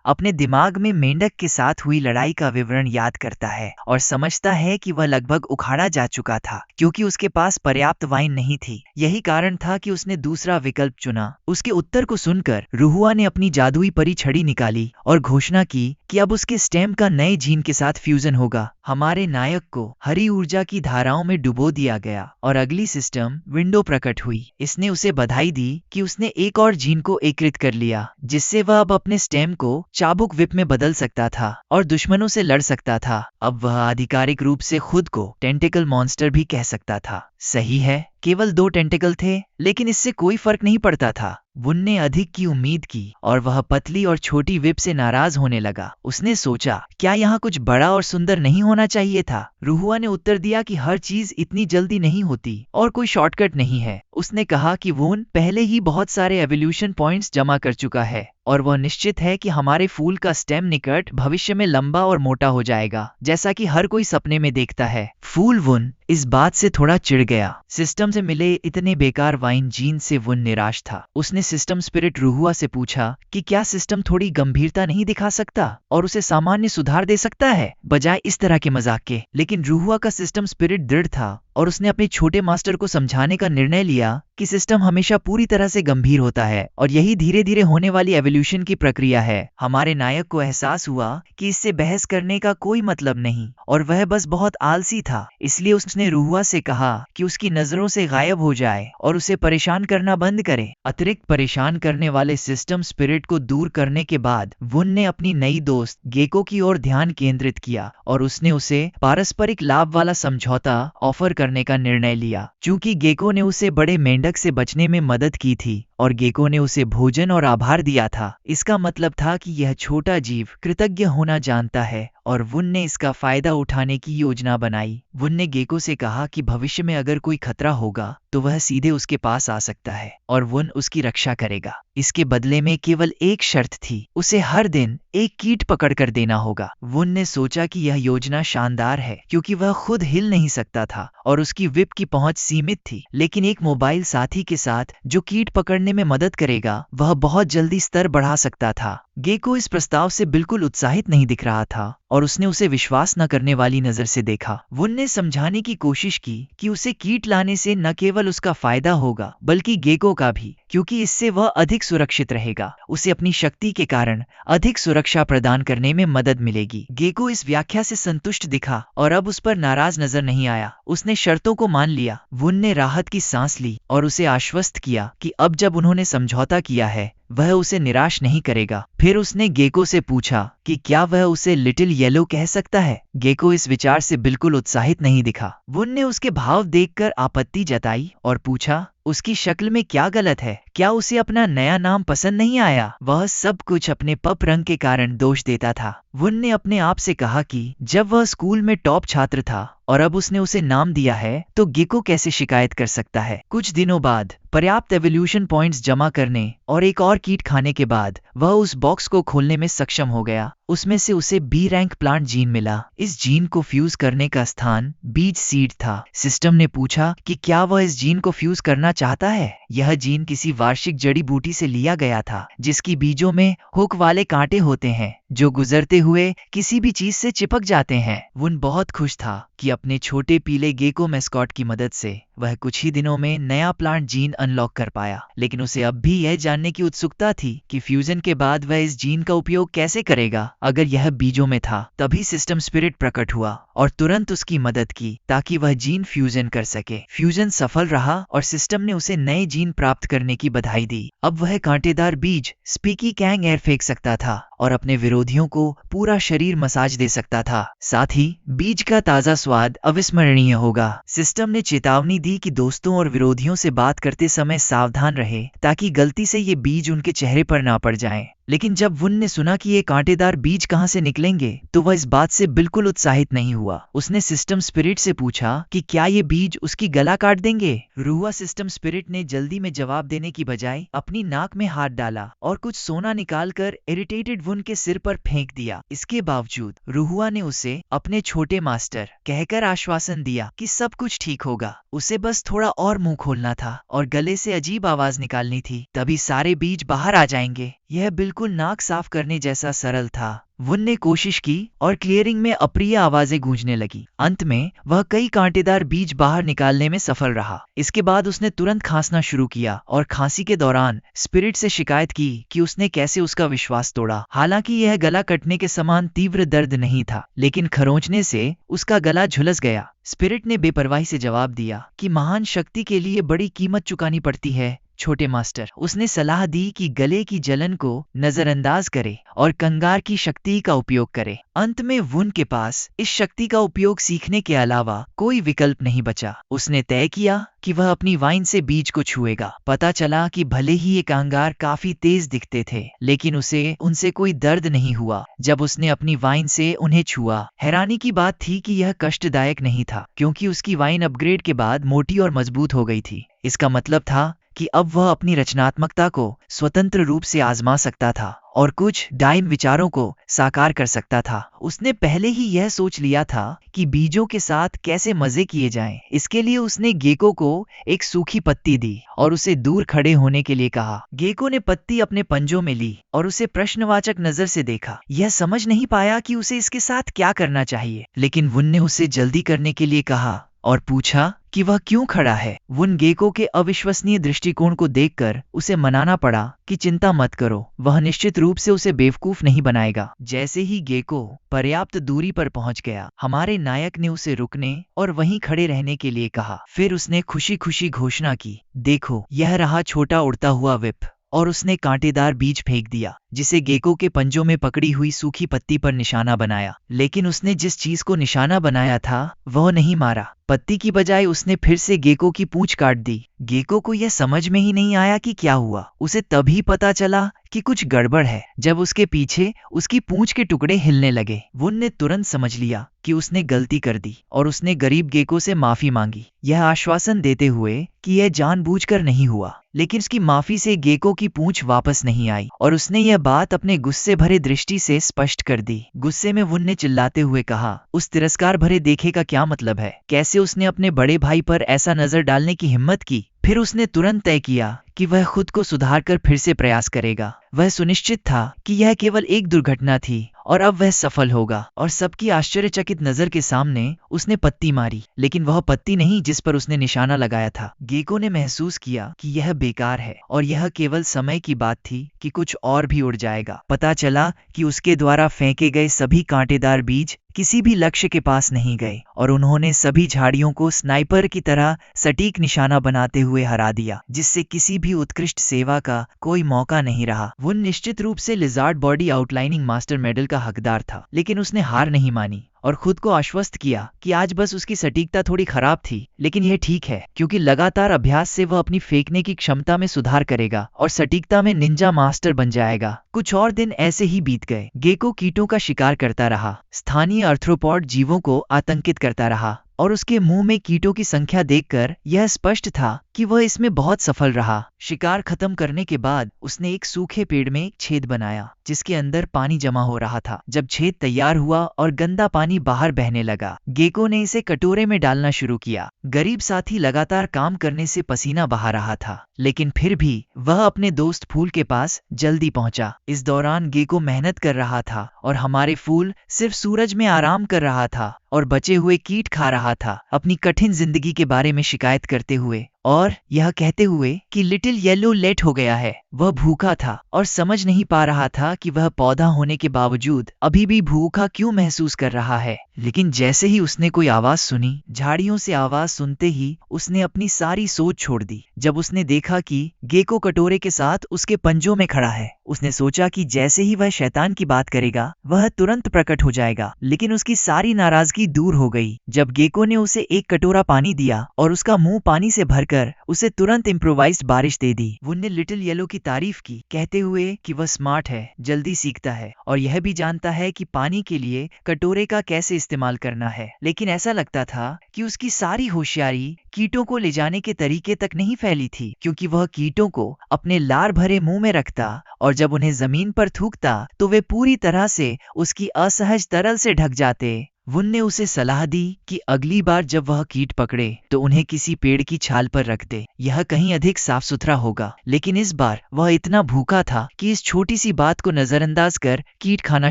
अपने दिमाग में मेंढक के साथ हुई लड़ाई का विवरण याद करता है और समझता है कि वह लगभग उखाड़ा जा चुका था, क्योंकि उसके पास पर्याप्त वाइन नहीं थी। यही कारण था कि उसने दूसरा विकल्प चुना। उसके उत्तर को सुनकर रुहुआ ने अपनी जादुई परी छड़ी निकाली और घोषणा की कि अब उसके स्टेम का नए जीन के साथ फ्यूजन होगा। हमारे नायक को हरी ऊर्जा की धाराओं में डुबो दिया गया और अगली सिस्टम विंडो प्रकट हुई। इसने उसे बधाई दी कि उसने एक और जीन को एकीकृत कर लिया, जिससे वह अब अपने स्टेम को चाबुक विप में बदल सकता था और दुश्मनों से लड़ सकता था। अब वह आधिकारिक रूप से खुद को टेंटिकल मॉन्स्टर भी कह सकता था। सही है, केवल 2 टेंटिकल थे, लेकिन इससे कोई फर्क नहीं पड़ता था। वुन ने अधिक की उम्मीद की और वह पतली और छोटी विप से नाराज होने लगा। उसने सोचा, क्या यहाँ कुछ बड़ा और सुंदर नहीं होना चाहिए था? रुहुआ ने उत्तर दिया कि हर चीज इतनी जल्दी नहीं होती और कोई शॉर्टकट नहीं है। उसने कहा कि वुन पहले ही बहुत सारे एवोल्यूशन पॉइंट्स जमा कर चुका है और वह निश्चित है कि हमारे फूल का स्टेम निकट भविष्य में लंबा और मोटा हो जाएगा, जैसा कि हर कोई सपने में देखता है। फूल वुन इस बात से थोड़ा चिढ़ गया। सिस्टम से मिले इतने बेकार वाइन जीन से वुन निराश था। उसने सिस्टम स्पिरिट रुहुआ से पूछा कि क्या सिस्टम थोड़ी गंभीरता नहीं दिखा सकता और उसे सामान्य सुधार दे सकता है, बजाय इस तरह के मजाक के। लेकिन रुहुआ का सिस्टम स्पिरिट दृढ़ था और उसने अपने छोटे मास्टर को समझाने का निर्णय लिया कि सिस्टम हमेशा पूरी तरह से गंभीर होता है और यही धीरे धीरे होने वाली एवोल्यूशन की प्रक्रिया है। हमारे नायक को एहसास हुआ कि इससे बहस करने का कोई मतलब नहीं और वह बस बहुत आलसी था। इसलिए उसने रुहुआ से कहा कि उसकी नजरों से गायब हो जाए और उसे परेशान करना बंद करे। अतिरिक्त परेशान करने वाले सिस्टम स्पिरिट को दूर करने के बाद वुन ने अपनी नई दोस्त गेको की ओर ध्यान केंद्रित किया और उसने उसे पारस्परिक लाभ वाला समझौता ऑफर करने का निर्णय लिया। चूंकि गेको ने उसे बड़े मेंढक से बचने में मदद की थी और गेको ने उसे भोजन और आभार दिया था, इसका मतलब था कि यह छोटा जीव कृतज्ञ होना जानता है और वुन ने इसका फायदा उठाने की योजना बनाई। वुन ने गेको से कहा कि भविष्य में अगर कोई खतरा होगा तो वह सीधे उसके पास आ सकता है और वुन उसकी रक्षा करेगा। इसके बदले में केवल एक शर्त थी, उसे हर दिन एक कीट पकड़कर देना होगा। वुन ने सोचा कि यह योजना शानदार है क्योंकि वह खुद हिल नहीं सकता था और उसकी विप की पहुंच सीमित थी, लेकिन एक मोबाइल साथी के साथ जो कीट पकड़ने में मदद करेगा वह बहुत जल्दी स्तर बढ़ा सकता था। गेको इस प्रस्ताव से बिल्कुल उत्साहित नहीं दिख रहा था और उसने उसे विश्वास न करने वाली नजर से देखा। वुन ने समझाने की कोशिश की कि उसे कीट लाने से न केवल उसका फायदा होगा बल्कि गेको का भी, क्योंकि इससे वह अधिक सुरक्षित रहेगा। उसे अपनी शक्ति के कारण अधिक सुरक्षा प्रदान करने में मदद मिलेगी। गेको इस व्याख्या से संतुष्ट दिखा और अब उस पर नाराज नजर नहीं आया। उसने शर्तों को मान लिया। वुन ने राहत की सांस ली और उसे आश्वस्त किया कि अब जब उन्होंने समझौता किया है वह उसे निराश नहीं करेगा। फिर उसने गेको से पूछा कि क्या वह उसे लिटिल येलो कह सकता है। गेको इस विचार से बिल्कुल उत्साहित नहीं दिखा। वुन ने उसके भाव देखकर आपत्ति जताई और पूछा उसकी शक्ल में क्या गलत है, क्या उसे अपना नया नाम पसंद नहीं आया। वह सब कुछ अपने पप रंग के कारण दोष देता था। वुन ने अपने आप से कहा कि जब वह स्कूल में टॉप छात्र था और अब उसने उसे नाम दिया है तो गेको कैसे शिकायत कर सकता है। कुछ दिनों बाद पर्याप्त एवोल्यूशन पॉइंट्स जमा करने और एक और कीट खाने के बाद वह उस बॉक्स को खोलने में सक्षम हो गया। उसमें से उसे बी रैंक प्लांट जीन मिला। इस जीन को फ्यूज करने का स्थान बीज सीड था। सिस्टम ने पूछा कि क्या वह इस जीन को फ्यूज करना चाहता है। यह जीन किसी वार्षिक जड़ी बूटी से लिया गया था जिसकी बीजों में हुक वाले कांटे होते हैं जो गुजरते हुए किसी भी चीज से चिपक जाते हैं। वुन बहुत खुश था कि अपने छोटे पीले गेको मैस्कॉट की मदद से वह कुछ ही दिनों में नया प्लांट जीन अनलॉक कर पाया, लेकिन उसे अब भी यह जानने की उत्सुकता थी कि फ्यूजन के बाद वह इस जीन का उपयोग कैसे करेगा। अगर यह बीजों में था, तभी सिस्टम स्पिरिट प्रकट हुआ और तुरंत उसकी मदद की ताकि वह जीन फ्यूजन कर सके। फ्यूजन सफल रहा और सिस्टम ने उसे नए जीन प्राप्त करने की बधाई दी। अब वह कांटेदार बीज स्पीकी कैंग एयर फेंक सकता था और अपने विरोधियों को पूरा शरीर मसाज दे सकता था। साथ ही बीज का ताजा स्वाद अविस्मरणीय होगा। सिस्टम ने चेतावनी दी कि दोस्तों और विरोधियों से बात करते समय सावधान रहे ताकि गलती से ये बीज उनके चेहरे पर ना पड़ जाएं। लेकिन जब वुन ने सुना कि ये कांटेदार बीज कहां से निकलेंगे तो वह इस बात से बिल्कुल उत्साहित नहीं हुआ। उसने सिस्टम स्पिरिट से पूछा कि क्या ये बीज उसकी गला काट देंगे। रुआ सिस्टम स्पिरिट ने जल्दी में जवाब देने की बजाय अपनी नाक में हाथ डाला और कुछ सोना निकालकर इरिटेटेड वुन के सिर पर फेंक दिया। इसके बावजूद रुहुआ ने उसे अपने छोटे मास्टर कहकर आश्वासन दिया कि सब कुछ ठीक होगा, उसे बस थोड़ा और मुंह खोलना था और गले से अजीब आवाज निकालनी थी, तभी सारे बीज बाहर आ जाएंगे। यह बिल्कुल नाक साफ करने जैसा सरल था। वुन ने कोशिश की और क्लियरिंग में अप्रिय आवाजें गूंजने लगी। अंत में वह कई कांटेदार बीज बाहर निकालने में सफल रहा। इसके बाद उसने तुरंत खांसना शुरू किया और खांसी के दौरान स्पिरिट से शिकायत की कि उसने कैसे उसका विश्वास तोड़ा। हालांकि यह गला कटने के समान तीव्र दर्द नहीं था, लेकिन खरोंचने से उसका गला झुलस गया। स्पिरिट ने बेपरवाही से जवाब दिया कि महान शक्ति के लिए बड़ी कीमत चुकानी पड़ती है छोटे मास्टर। उसने सलाह दी कि गले की जलन को नजरअंदाज करे और कंगार की शक्ति का उपयोग करे। अंत में वुन के पास इस शक्ति का उपयोग सीखने के अलावा कोई विकल्प नहीं बचा। उसने तय किया कि वह अपनी वाइन से बीज को छुएगा। पता चला कि भले ही ये कंगार काफी तेज दिखते थे, लेकिन उसे उनसे कोई दर्द नहीं हुआ जब उसने अपनी वाइन से उन्हें छुआ। हैरानी की बात थी कि यह कष्टदायक नहीं था, क्योंकि उसकी वाइन अपग्रेड के बाद मोटी और मजबूत हो गई थी। इसका मतलब था कि अब वह अपनी रचनात्मकता को स्वतंत्र रूप से आजमा सकता था और कुछ डाइम विचारों को साकार कर सकता था। उसने पहले ही यह सोच लिया था कि बीजों के साथ कैसे मजे किए जाएं। इसके लिए उसने गेको को एक सूखी पत्ती दी और उसे दूर खड़े होने के लिए कहा। गेको ने पत्ती अपने पंजों में ली और उसे प्रश्नवाचक नजर से देखा। यह समझ नहीं पाया कि उसे इसके साथ क्या करना चाहिए, लेकिन वुन ने उसे जल्दी करने के लिए कहा और पूछा कि वह क्यों खड़ा है। वुन गेको के अविश्वसनीय दृष्टिकोण को देखकर उसे मनाना पड़ा कि चिंता मत करो, वह निश्चित रूप से उसे बेवकूफ नहीं बनाएगा। जैसे ही गेको पर्याप्त दूरी पर पहुंच गया, हमारे नायक ने उसे रुकने और वहीं खड़े रहने के लिए कहा। फिर उसने खुशी खुशी घोषणा की, देखो यह रहा छोटा उड़ता हुआ विप, और उसने कांटेदार बीज फेंक दिया जिसे गेको के पंजों में पकड़ी हुई सूखी पत्ती पर निशाना बनाया। लेकिन उसने जिस चीज को निशाना बनाया था वह नहीं मारा। पत्ती की बजाय उसने फिर से गेको की पूंछ काट दी। गेको को यह समझ में ही नहीं आया कि क्या हुआ। उसे तभी पता चला कि कुछ गड़बड़ है जब उसके पीछे उसकी पूंछ के टुकड़े हिलने लगे। वुन ने तुरंत समझ लिया कि उसने गलती कर दी और उसने गरीब गेको से माफी मांगी, यह आश्वासन देते हुए कि यह जानबूझकर नहीं हुआ। लेकिन उसकी माफी से गेको की पूंछ वापस नहीं आई और उसने यह बात अपने गुस्से भरे दृष्टि से स्पष्ट कर दी। गुस्से में वुन ने चिल्लाते हुए कहा, उस तिरस्कार भरे देखे का क्या मतलब है? कैसे उसने अपने बड़े भाई पर ऐसा नजर डालने की हिम्मत की? फिर उसने तुरंत तय किया कि वह खुद को सुधारकर फिर से प्रयास करेगा। वह सुनिश्चित था कि यह केवल एक दुर्घटना थी और अब वह सफल होगा। और सबकी आश्चर्यचकित नजर के सामने उसने पत्ती मारी, लेकिन वह पत्ती नहीं जिस पर उसने निशाना लगाया था। गेको ने महसूस किया कि यह बेकार है और यह केवल समय की बात थी कि कुछ और भी उड़ जाएगा। पता चला कि उसके द्वारा फेंके गए सभी कांटेदार बीज किसी भी लक्ष्य के पास नहीं गए और उन्होंने सभी झाड़ियों को स्नाइपर की तरह सटीक निशाना बनाते हुए हरा दिया, जिससे किसी भी उत्कृष्ट सेवा का कोई मौका नहीं रहा। वुन निश्चित रूप से lizard body outlining master medal का हकदार था, लेकिन उसने हार नहीं मानी और खुद को आश्वस्त किया कि आज बस उसकी सटीकता थोड़ी खराब थी, लेकिन यह ठीक है क्योंकि लगातार अभ्यास से वह अपनी फेंकने की क्षमता में सुधार करेगा और सटीकता में निंजा मास्टर बन जाएगा। कुछ और दिन ऐसे ही बीत गए। गेको कीटों का शिकार करता रहा, स्थानीय आर्थ्रोपॉड जीवों को आतंकित करता रहा और उसके मुंह में कीटों की संख्या देखकर यह स्पष्ट था कि वह इसमें बहुत सफल रहा। शिकार खत्म करने के बाद उसने एक सूखे पेड़ में एक छेद बनाया जिसके अंदर पानी जमा हो रहा था। जब छेद तैयार हुआ और गंदा पानी बाहर बहने लगा, गेको ने इसे कटोरे में डालना शुरू किया। गरीब साथी लगातार काम करने से पसीना बहा रहा था, लेकिन फिर भी वह अपने दोस्त फूल के पास जल्दी पहुंचा। इस दौरान गेको मेहनत कर रहा था और हमारे फूल सिर्फ सूरज में आराम कर रहा था और बचे हुए कीट खा रहा था, अपनी कठिन जिंदगी के बारे में शिकायत करते हुए और यह कहते हुए कि लिटिल येलो लेट हो गया है। वह भूखा था और समझ नहीं पा रहा था कि वह पौधा होने के बावजूद अभी भी भूखा क्यों महसूस कर रहा है। लेकिन जैसे ही उसने कोई आवाज सुनी, झाड़ियों से आवाज सुनते ही उसने अपनी सारी सोच छोड़ दी। जब उसने देखा कि गेको कटोरे के साथ उसके पंजों में खड़ा है, उसने सोचा कि जैसे ही वह शैतान की बात करेगा वह तुरंत प्रकट हो जाएगा। लेकिन उसकी सारी नाराजगी दूर हो गई जब गेको ने उसे एक कटोरा पानी दिया और उसका मुंह पानी से भरकर उसे तुरंत इम्प्रोवाइज्ड बारिश दे दी। वुन ने लिटिल येलो की तारीफ की, कहते हुए कि वह स्मार्ट है, जल्दी सीखता है और यह भी जानता है कि पानी के लिए कटोरे का कैसे इस्तेमाल करना है। लेकिन ऐसा लगता था कि उसकी सारी होशियारी कीटों को ले जाने के तरीके तक नहीं फैली थी, क्योंकि वह कीटों को अपने लार भरे मुंह में रखता और जब उन्हें जमीन पर थूकता तो वे पूरी तरह से उसकी असहज तरल से ढक जाते। वुन ने उसे सलाह दी कि अगली बार जब वह कीट पकड़े तो उन्हें किसी पेड़ की छाल पर रख दे, यह कहीं अधिक साफ सुथरा होगा। लेकिन इस बार वह इतना भूखा था कि इस छोटी सी बात को नजरअंदाज कर कीट खाना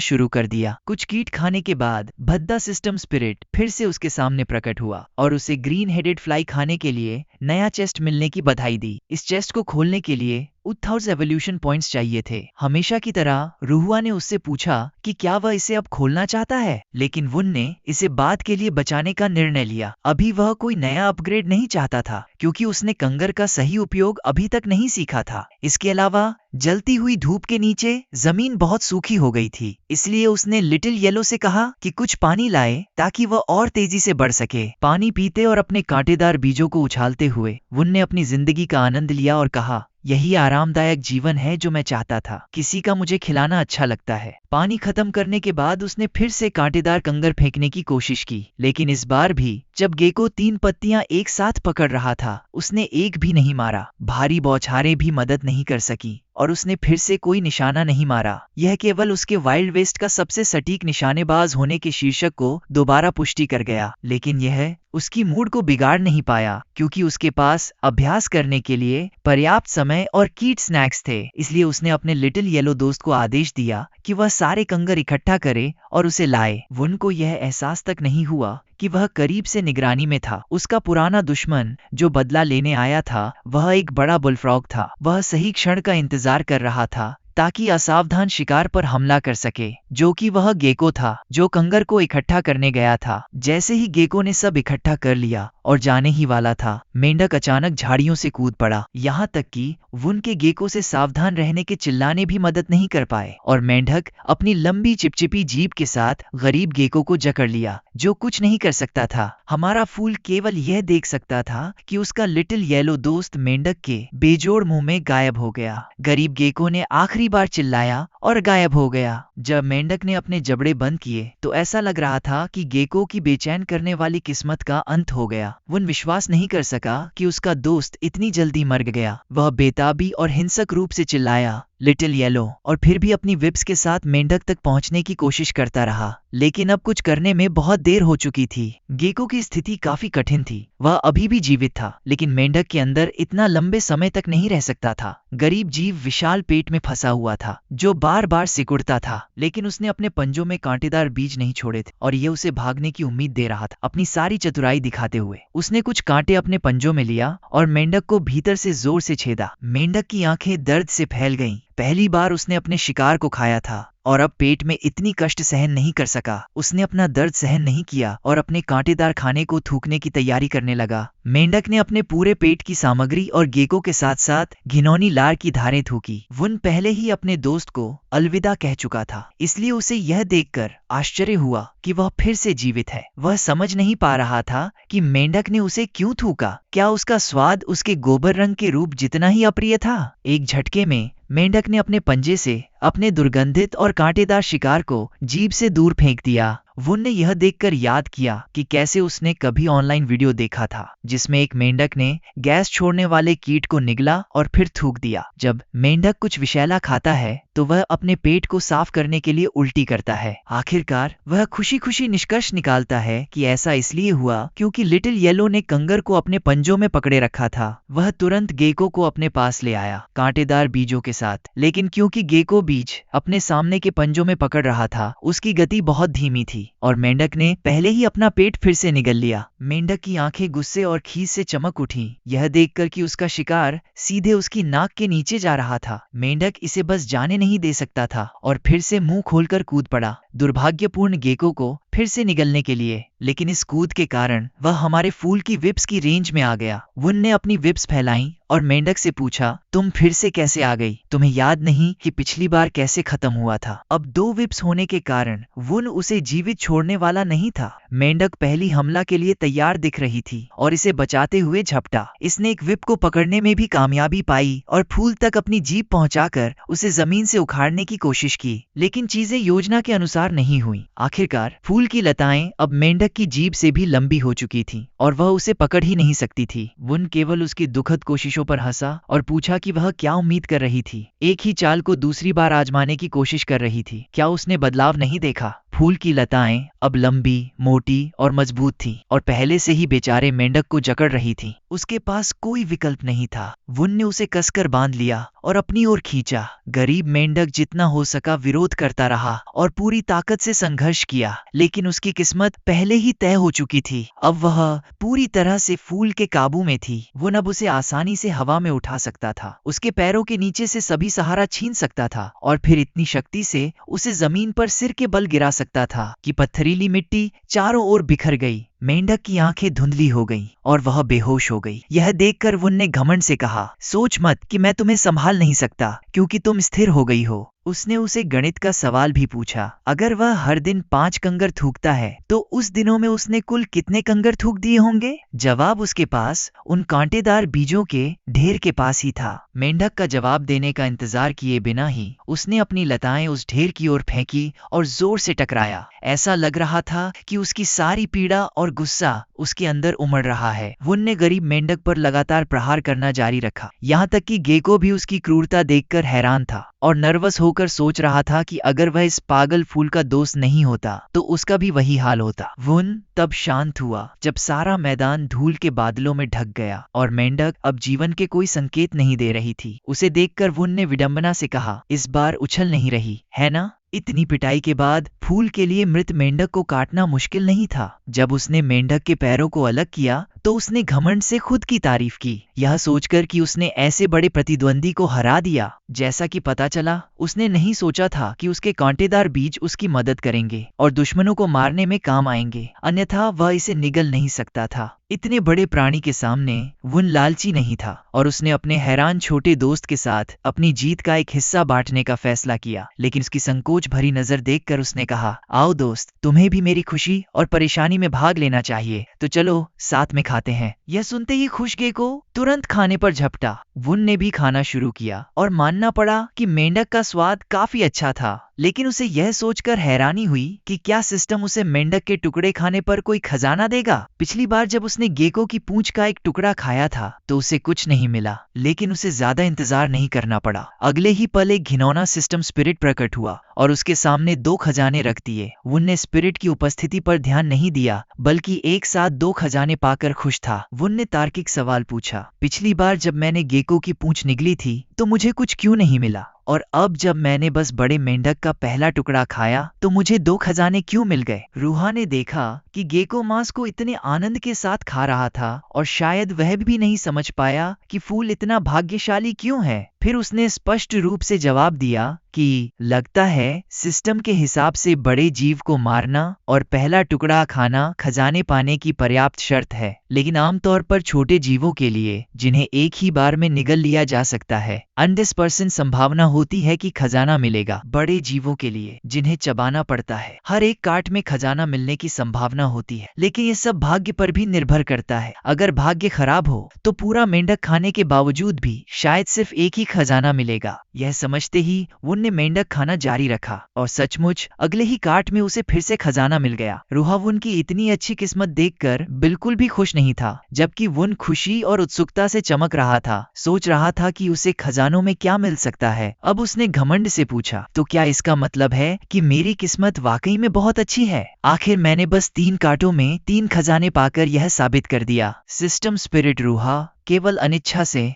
शुरू कर दिया। कुछ कीट खाने के बाद भद्दा सिस्टम स्पिरिट फिर से उसके सामने प्रकट हुआ और उसे ग्रीन हेडेड फ्लाई खाने के लिए नया चेस्ट मिलने की बधाई दी। इस चेस्ट को खोलने के लिए 1000 एवोल्यूशन पॉइंट्स चाहिए थे। हमेशा की तरह रुहुआ ने उससे पूछा कि क्या वह इसे अब खोलना चाहता है, लेकिन वुन ने इसे बाद के लिए बचाने का निर्णय लिया। अभी वह कोई नया अपग्रेड नहीं चाहता था, क्योंकि उसने कंगर का सही उपयोग अभी तक नहीं सीखा था। इसके अलावा जलती हुई धूप के नीचे जमीन बहुत सूखी हो गई थी, इसलिए उसने लिटिल येलो से कहा कि कुछ पानी लाए ताकि वह और तेजी से बढ़ सके। पानी पीते और अपने कांटेदार बीजों को उछालते हुए वुन ने अपनी जिंदगी का आनंद लिया और कहा, यही आरामदायक जीवन है जो मैं चाहता था। किसी का मुझे खिलाना अच्छा लगता है। पानी खत्म करने के बाद उसने फिर से कांटेदार कंगर फेंकने की कोशिश की, लेकिन इस बार भी जब गेको 3 पत्तियां एक साथ पकड़ रहा था, उसने एक भी नहीं मारा। भारी बौछारें भी मदद नहीं कर सकी और उसने फिर से कोई निशाना नहीं मारा। यह केवल उसके वाइल्ड वेस्ट का सबसे सटीक निशानेबाज होने के शीर्षक को दोबारा पुष्टि कर गया। लेकिन यह उसकी मूड को बिगाड़ नहीं पाया, क्योंकि उसके पास अभ्यास करने के लिए पर्याप्त समय और कीट स्नैक्स थे। इसलिए उसने अपने लिटिल येलो दोस्त को आदेश दिया कि वह सारे कंगर इकट्ठा करे और उसे लाए। वुन को यह एहसास तक नहीं हुआ कि वह करीब से निगरानी में था। उसका पुराना दुश्मन जो बदला लेने आया था, वह एक बड़ा बुलफ्रॉग था। वह सही क्षण का इंतजार कर रहा था ताकि असावधान शिकार पर हमला कर सके, जो कि वह गेको था जो कंगर को इकट्ठा करने गया था। जैसे ही गेको ने सब इकट्ठा कर लिया और जाने ही वाला था, मेंढक अचानक झाड़ियों से कूद पड़ा। यहाँ तक कि वुन के गेको से सावधान रहने के चिल्लाने भी मदद नहीं कर पाए और मेंढक अपनी लंबी चिपचिपी जीभ के साथ गरीब गेको को जकड़ लिया, जो कुछ नहीं कर सकता था। हमारा फूल केवल यह देख सकता था कि उसका लिटिल येलो दोस्त मेंढक के बेजोड़ मुंह में गायब हो गया। गरीब गेको ने आखिरी बार चिल्लाया और गायब हो गया। जब मेंढक ने अपने जबड़े बंद किए तो ऐसा लग रहा था कि गेको की बेचैन करने वाली किस्मत का अंत हो गया। वुन विश्वास नहीं कर सका कि उसका दोस्त इतनी जल्दी मर गया। वह बेताबी और हिंसक रूप से चिल्लाया, लिटिल येलो, और फिर भी अपनी विप्स के साथ मेंढक तक पहुंचने की कोशिश करता रहा। लेकिन अब कुछ करने में बहुत देर हो चुकी थी। गेको की स्थिति काफी कठिन थी। वह अभी भी जीवित था, लेकिन मेंढक के अंदर इतना लंबे समय तक नहीं रह सकता था। गरीब जीव विशाल पेट में फंसा हुआ था जो बार बार सिकुड़ता था, लेकिन उसने अपने पंजों में कांटेदार बीज नहीं छोड़े थे और ये उसे भागने की उम्मीद दे रहा था। अपनी सारी चतुराई दिखाते हुए उसने कुछ कांटे अपने पंजों में लिया और मेंढक को भीतर से जोर से छेदा। मेंढक की आंखें दर्द से फैल गईं। पहली बार उसने अपने शिकार को खाया था और अब पेट में इतनी कष्ट सहन नहीं कर सका। उसने अपना दर्द सहन नहीं किया और अपने कांटेदार खाने को थूकने की तैयारी करने लगा। मेंढक ने अपने पूरे पेट की सामग्री और गेको के साथ साथ घिनौनी लार की धारें थूकी। वुन पहले ही अपने दोस्त को अलविदा कह चुका था, इसलिए उसे यह देखकर आश्चर्य हुआ कि वह फिर से जीवित है। वह समझ नहीं पा रहा था कि मेंढक ने उसे क्यों थूका। क्या उसका स्वाद उसके गोबर रंग के रूप जितना ही अप्रिय था? एक झटके में मेंढक ने अपने पंजे से अपने दुर्गंधित और कांटेदार शिकार को जीभ से दूर फेंक दिया वुन ने यह देखकर याद किया कि कैसे उसने कभी ऑनलाइन वीडियो देखा था जिसमें एक मेंढक ने गैस छोड़ने वाले कीट को निगला और फिर थूक दिया। जब मेंढक कुछ विषैला खाता है तो वह अपने पेट को साफ करने के लिए उल्टी करता है। आखिरकार वह खुशी खुशी निष्कर्ष निकालता है कि ऐसा इसलिए हुआ क्योंकि लिटिल येलो ने कंगर को अपने पंजों में पकड़े रखा था। वह तुरंत गेको को अपने पास ले आया कांटेदार बीजों के साथ, लेकिन क्योंकि गेको बीज अपने सामने के पंजों में पकड़ रहा था उसकी गति बहुत धीमी थी और मेंढक ने पहले ही अपना पेट फिर से निगल लिया। मेंढक की आंखें गुस्से और खीस से चमक उठी यह देखकर कि उसका शिकार सीधे उसकी नाक के नीचे जा रहा था। मेंढक इसे बस जाने नहीं दे सकता था और फिर से मुंह खोलकर कूद पड़ा दुर्भाग्यपूर्ण गेको को फिर से निगलने के लिए, लेकिन इस कूद के कारण वह हमारे फूल की विप्स की रेंज में आ गया। वुन ने अपनी विप्स फैलाई और मेंढक से पूछा, तुम फिर से कैसे आ गई? तुम्हें याद नहीं कि पिछली बार कैसे खत्म हुआ था? अब 2 विप्स होने के कारण वुन उसे जीवित छोड़ने वाला नहीं था। मेंढक पहली हमला के लिए तैयार दिख रही थी और इसे बचाते हुए झपटा। इसने एक विप को पकड़ने में भी कामयाबी पाई और फूल तक अपनी जीभ पहुंचाकर उसे जमीन से उखाड़ने की कोशिश की, लेकिन चीजें योजना के अनुसार नहीं हुई। आखिरकार फूल की लताएं अब मेंढक की जीभ से भी लंबी हो चुकी थी और वह उसे पकड़ ही नहीं सकती थी। वुन केवल उसकी दुखद कोशिशों पर हंसा और पूछा कि वह क्या उम्मीद कर रही थी। एक ही चाल को दूसरी बार आजमाने की कोशिश कर रही थी। क्या उसने बदलाव नहीं देखा? फूल की लताएं अब लंबी, मोटी और मजबूत थीं और पहले से ही बेचारे मेंढक को जकड़ रही थीं। उसके पास कोई विकल्प नहीं था। वुन ने उसे कसकर बांध लिया और अपनी ओर खींचा। गरीब मेंढक जितना हो सका विरोध करता रहा और पूरी ताकत से संघर्ष किया, लेकिन उसकी किस्मत पहले ही तय हो चुकी थी। अब वह पूरी तरह से फूल के काबू में थी। वुन अब उसे आसानी से हवा में उठा सकता था, उसके पैरों के नीचे से सभी सहारा छीन सकता था और फिर इतनी शक्ति से उसे जमीन पर सिर के बल गिरा सकता था कि पत्थरीली मिट्टी चारों ओर बिखर गई। मेंढक की आंखें धुंधली हो गईं और वह बेहोश हो गई। यह देखकर वुन ने घमंड से कहा, सोच मत कि मैं तुम्हें संभाल नहीं सकता क्योंकि तुम स्थिर हो गई हो। उसने उसे गणित का सवाल भी पूछा। अगर वह हर दिन 5 कंगर थूकता है तो उस दिनों में उसने कुल कितने कंगर थूक दिए होंगे? जवाब उसके पास उन कांटेदार बीजों के ढेर के पास ही था। मेंढक का जवाब देने का इंतजार किए बिना ही उसने अपनी लताएं उस ढेर की ओर फेंकी और जोर से टकराया। ऐसा लग रहा था कि उसकी सारी पीड़ा और गुस्सा उसके अंदर उमड़ रहा है। वुन ने गरीब मेंढक पर लगातार प्रहार करना जारी रखा, यहाँ तक कि गेको भी उसकी क्रूरता देखकर हैरान था और नर्वस होकर सोच रहा था कि अगर वह इस पागल फूल का दोस्त नहीं होता तो उसका भी वही हाल होता। वुन तब शांत हुआ जब सारा मैदान धूल के बादलों में ढक गया और मेंढक अब जीवन के कोई संकेत नहीं दे रही थी। उसे देखकर वुन ने विडंबना से कहा, इस बार उछल नहीं रही है ना? इतनी पिटाई के बाद फूल के लिए मृत मेंढक को काटना मुश्किल नहीं था। जब उसने मेंढक के पैरों को अलग किया तो उसने घमंड से खुद की तारीफ की, यह सोचकर कि उसने ऐसे बड़े प्रतिद्वंदी को हरा दिया। जैसा कि पता चला, उसने नहीं सोचा था कि उसके कांटेदार बीज उसकी मदद करेंगे और दुश्मनों को मारने में काम आएंगे, अन्यथा वह इसे निगल नहीं सकता था। इतने बड़े प्राणी के सामने वुन लालची नहीं था और उसने अपने हैरान छोटे दोस्त के साथ अपनी जीत का एक हिस्सा बांटने का फैसला किया। लेकिन उसकी संकोच भरी नजर देखकर उसने कहा, आओ दोस्त, तुम्हें भी मेरी खुशी और परेशानी में भाग लेना चाहिए, तो चलो साथ में खाते हैं। यह सुनते ही खुश गेको तुरंत खाने पर झपटा। वुन ने भी खाना शुरू किया और मानना पड़ा कि मेंढक का स्वाद काफी अच्छा था, लेकिन उसे यह सोचकर हैरानी हुई कि क्या सिस्टम उसे मेंढक के टुकड़े खाने पर कोई खजाना देगा। पिछली बार जब उसने गेको की पूंछ का एक टुकड़ा खाया था तो उसे कुछ नहीं मिला, लेकिन उसे ज्यादा इंतजार नहीं करना पड़ा। अगले ही पल एक घिनौना सिस्टम स्पिरिट प्रकट हुआ और उसके सामने 2 खजाने रख दिए। वुन ने स्पिरिट की उपस्थिति पर ध्यान नहीं दिया, बल्कि एक साथ 2 खजाने पाकर खुश था। वुन ने तार्किक सवाल पूछा, पिछली बार जब मैंने गेको की पूंछ निगली थी तो मुझे कुछ क्यों नहीं मिला, और अब जब मैंने बस बड़े मेंढक का पहला टुकड़ा खाया तो मुझे 2 खजाने क्यों मिल गए? रूहा ने देखा कि गेको मांस को इतने आनंद के साथ खा रहा था और शायद वह भी नहीं समझ पाया कि फूल इतना भाग्यशाली क्यों है। फिर उसने स्पष्ट रूप से जवाब दिया कि लगता है सिस्टम के हिसाब से बड़े जीव को मारना और पहला टुकड़ा खाना खजाने पाने की पर्याप्त शर्त है, लेकिन आमतौर पर छोटे जीवों के लिए जिन्हें एक ही बार में निगल लिया जा सकता है 10% संभावना होती है कि खजाना मिलेगा बड़े जीवों के लिए जिन्हें चबाना पड़ता है। हर एक काट में खजाना मिलने की संभावना होती है, लेकिन ये सब भाग्य पर भी निर्भर करता है। अगर भाग्य खराब हो तो पूरा मेंढक खाने के बावजूद भी शायद सिर्फ एक ही खजाना मिलेगा। यह समझते ही वुन ने मेंढक खाना जारी रखा और सचमुच अगले ही काट में उसे फिर से खजाना मिल गया। रूहा वुन की इतनी अच्छी किस्मत देखकर बिल्कुल भी खुश नहीं था, जबकि वुन खुशी और उत्सुकता से चमक रहा था, सोच रहा था कि उसे खजानों में क्या मिल सकता है। अब उसने घमंड से पूछा, तो क्या इसका मतलब है कि मेरी किस्मत वाकई में बहुत अच्छी है? आखिर मैंने बस 3 काटों में 3 खजाने पाकर यह साबित कर दिया। सिस्टम स्पिरिट रूहा केवल अनिच्छा से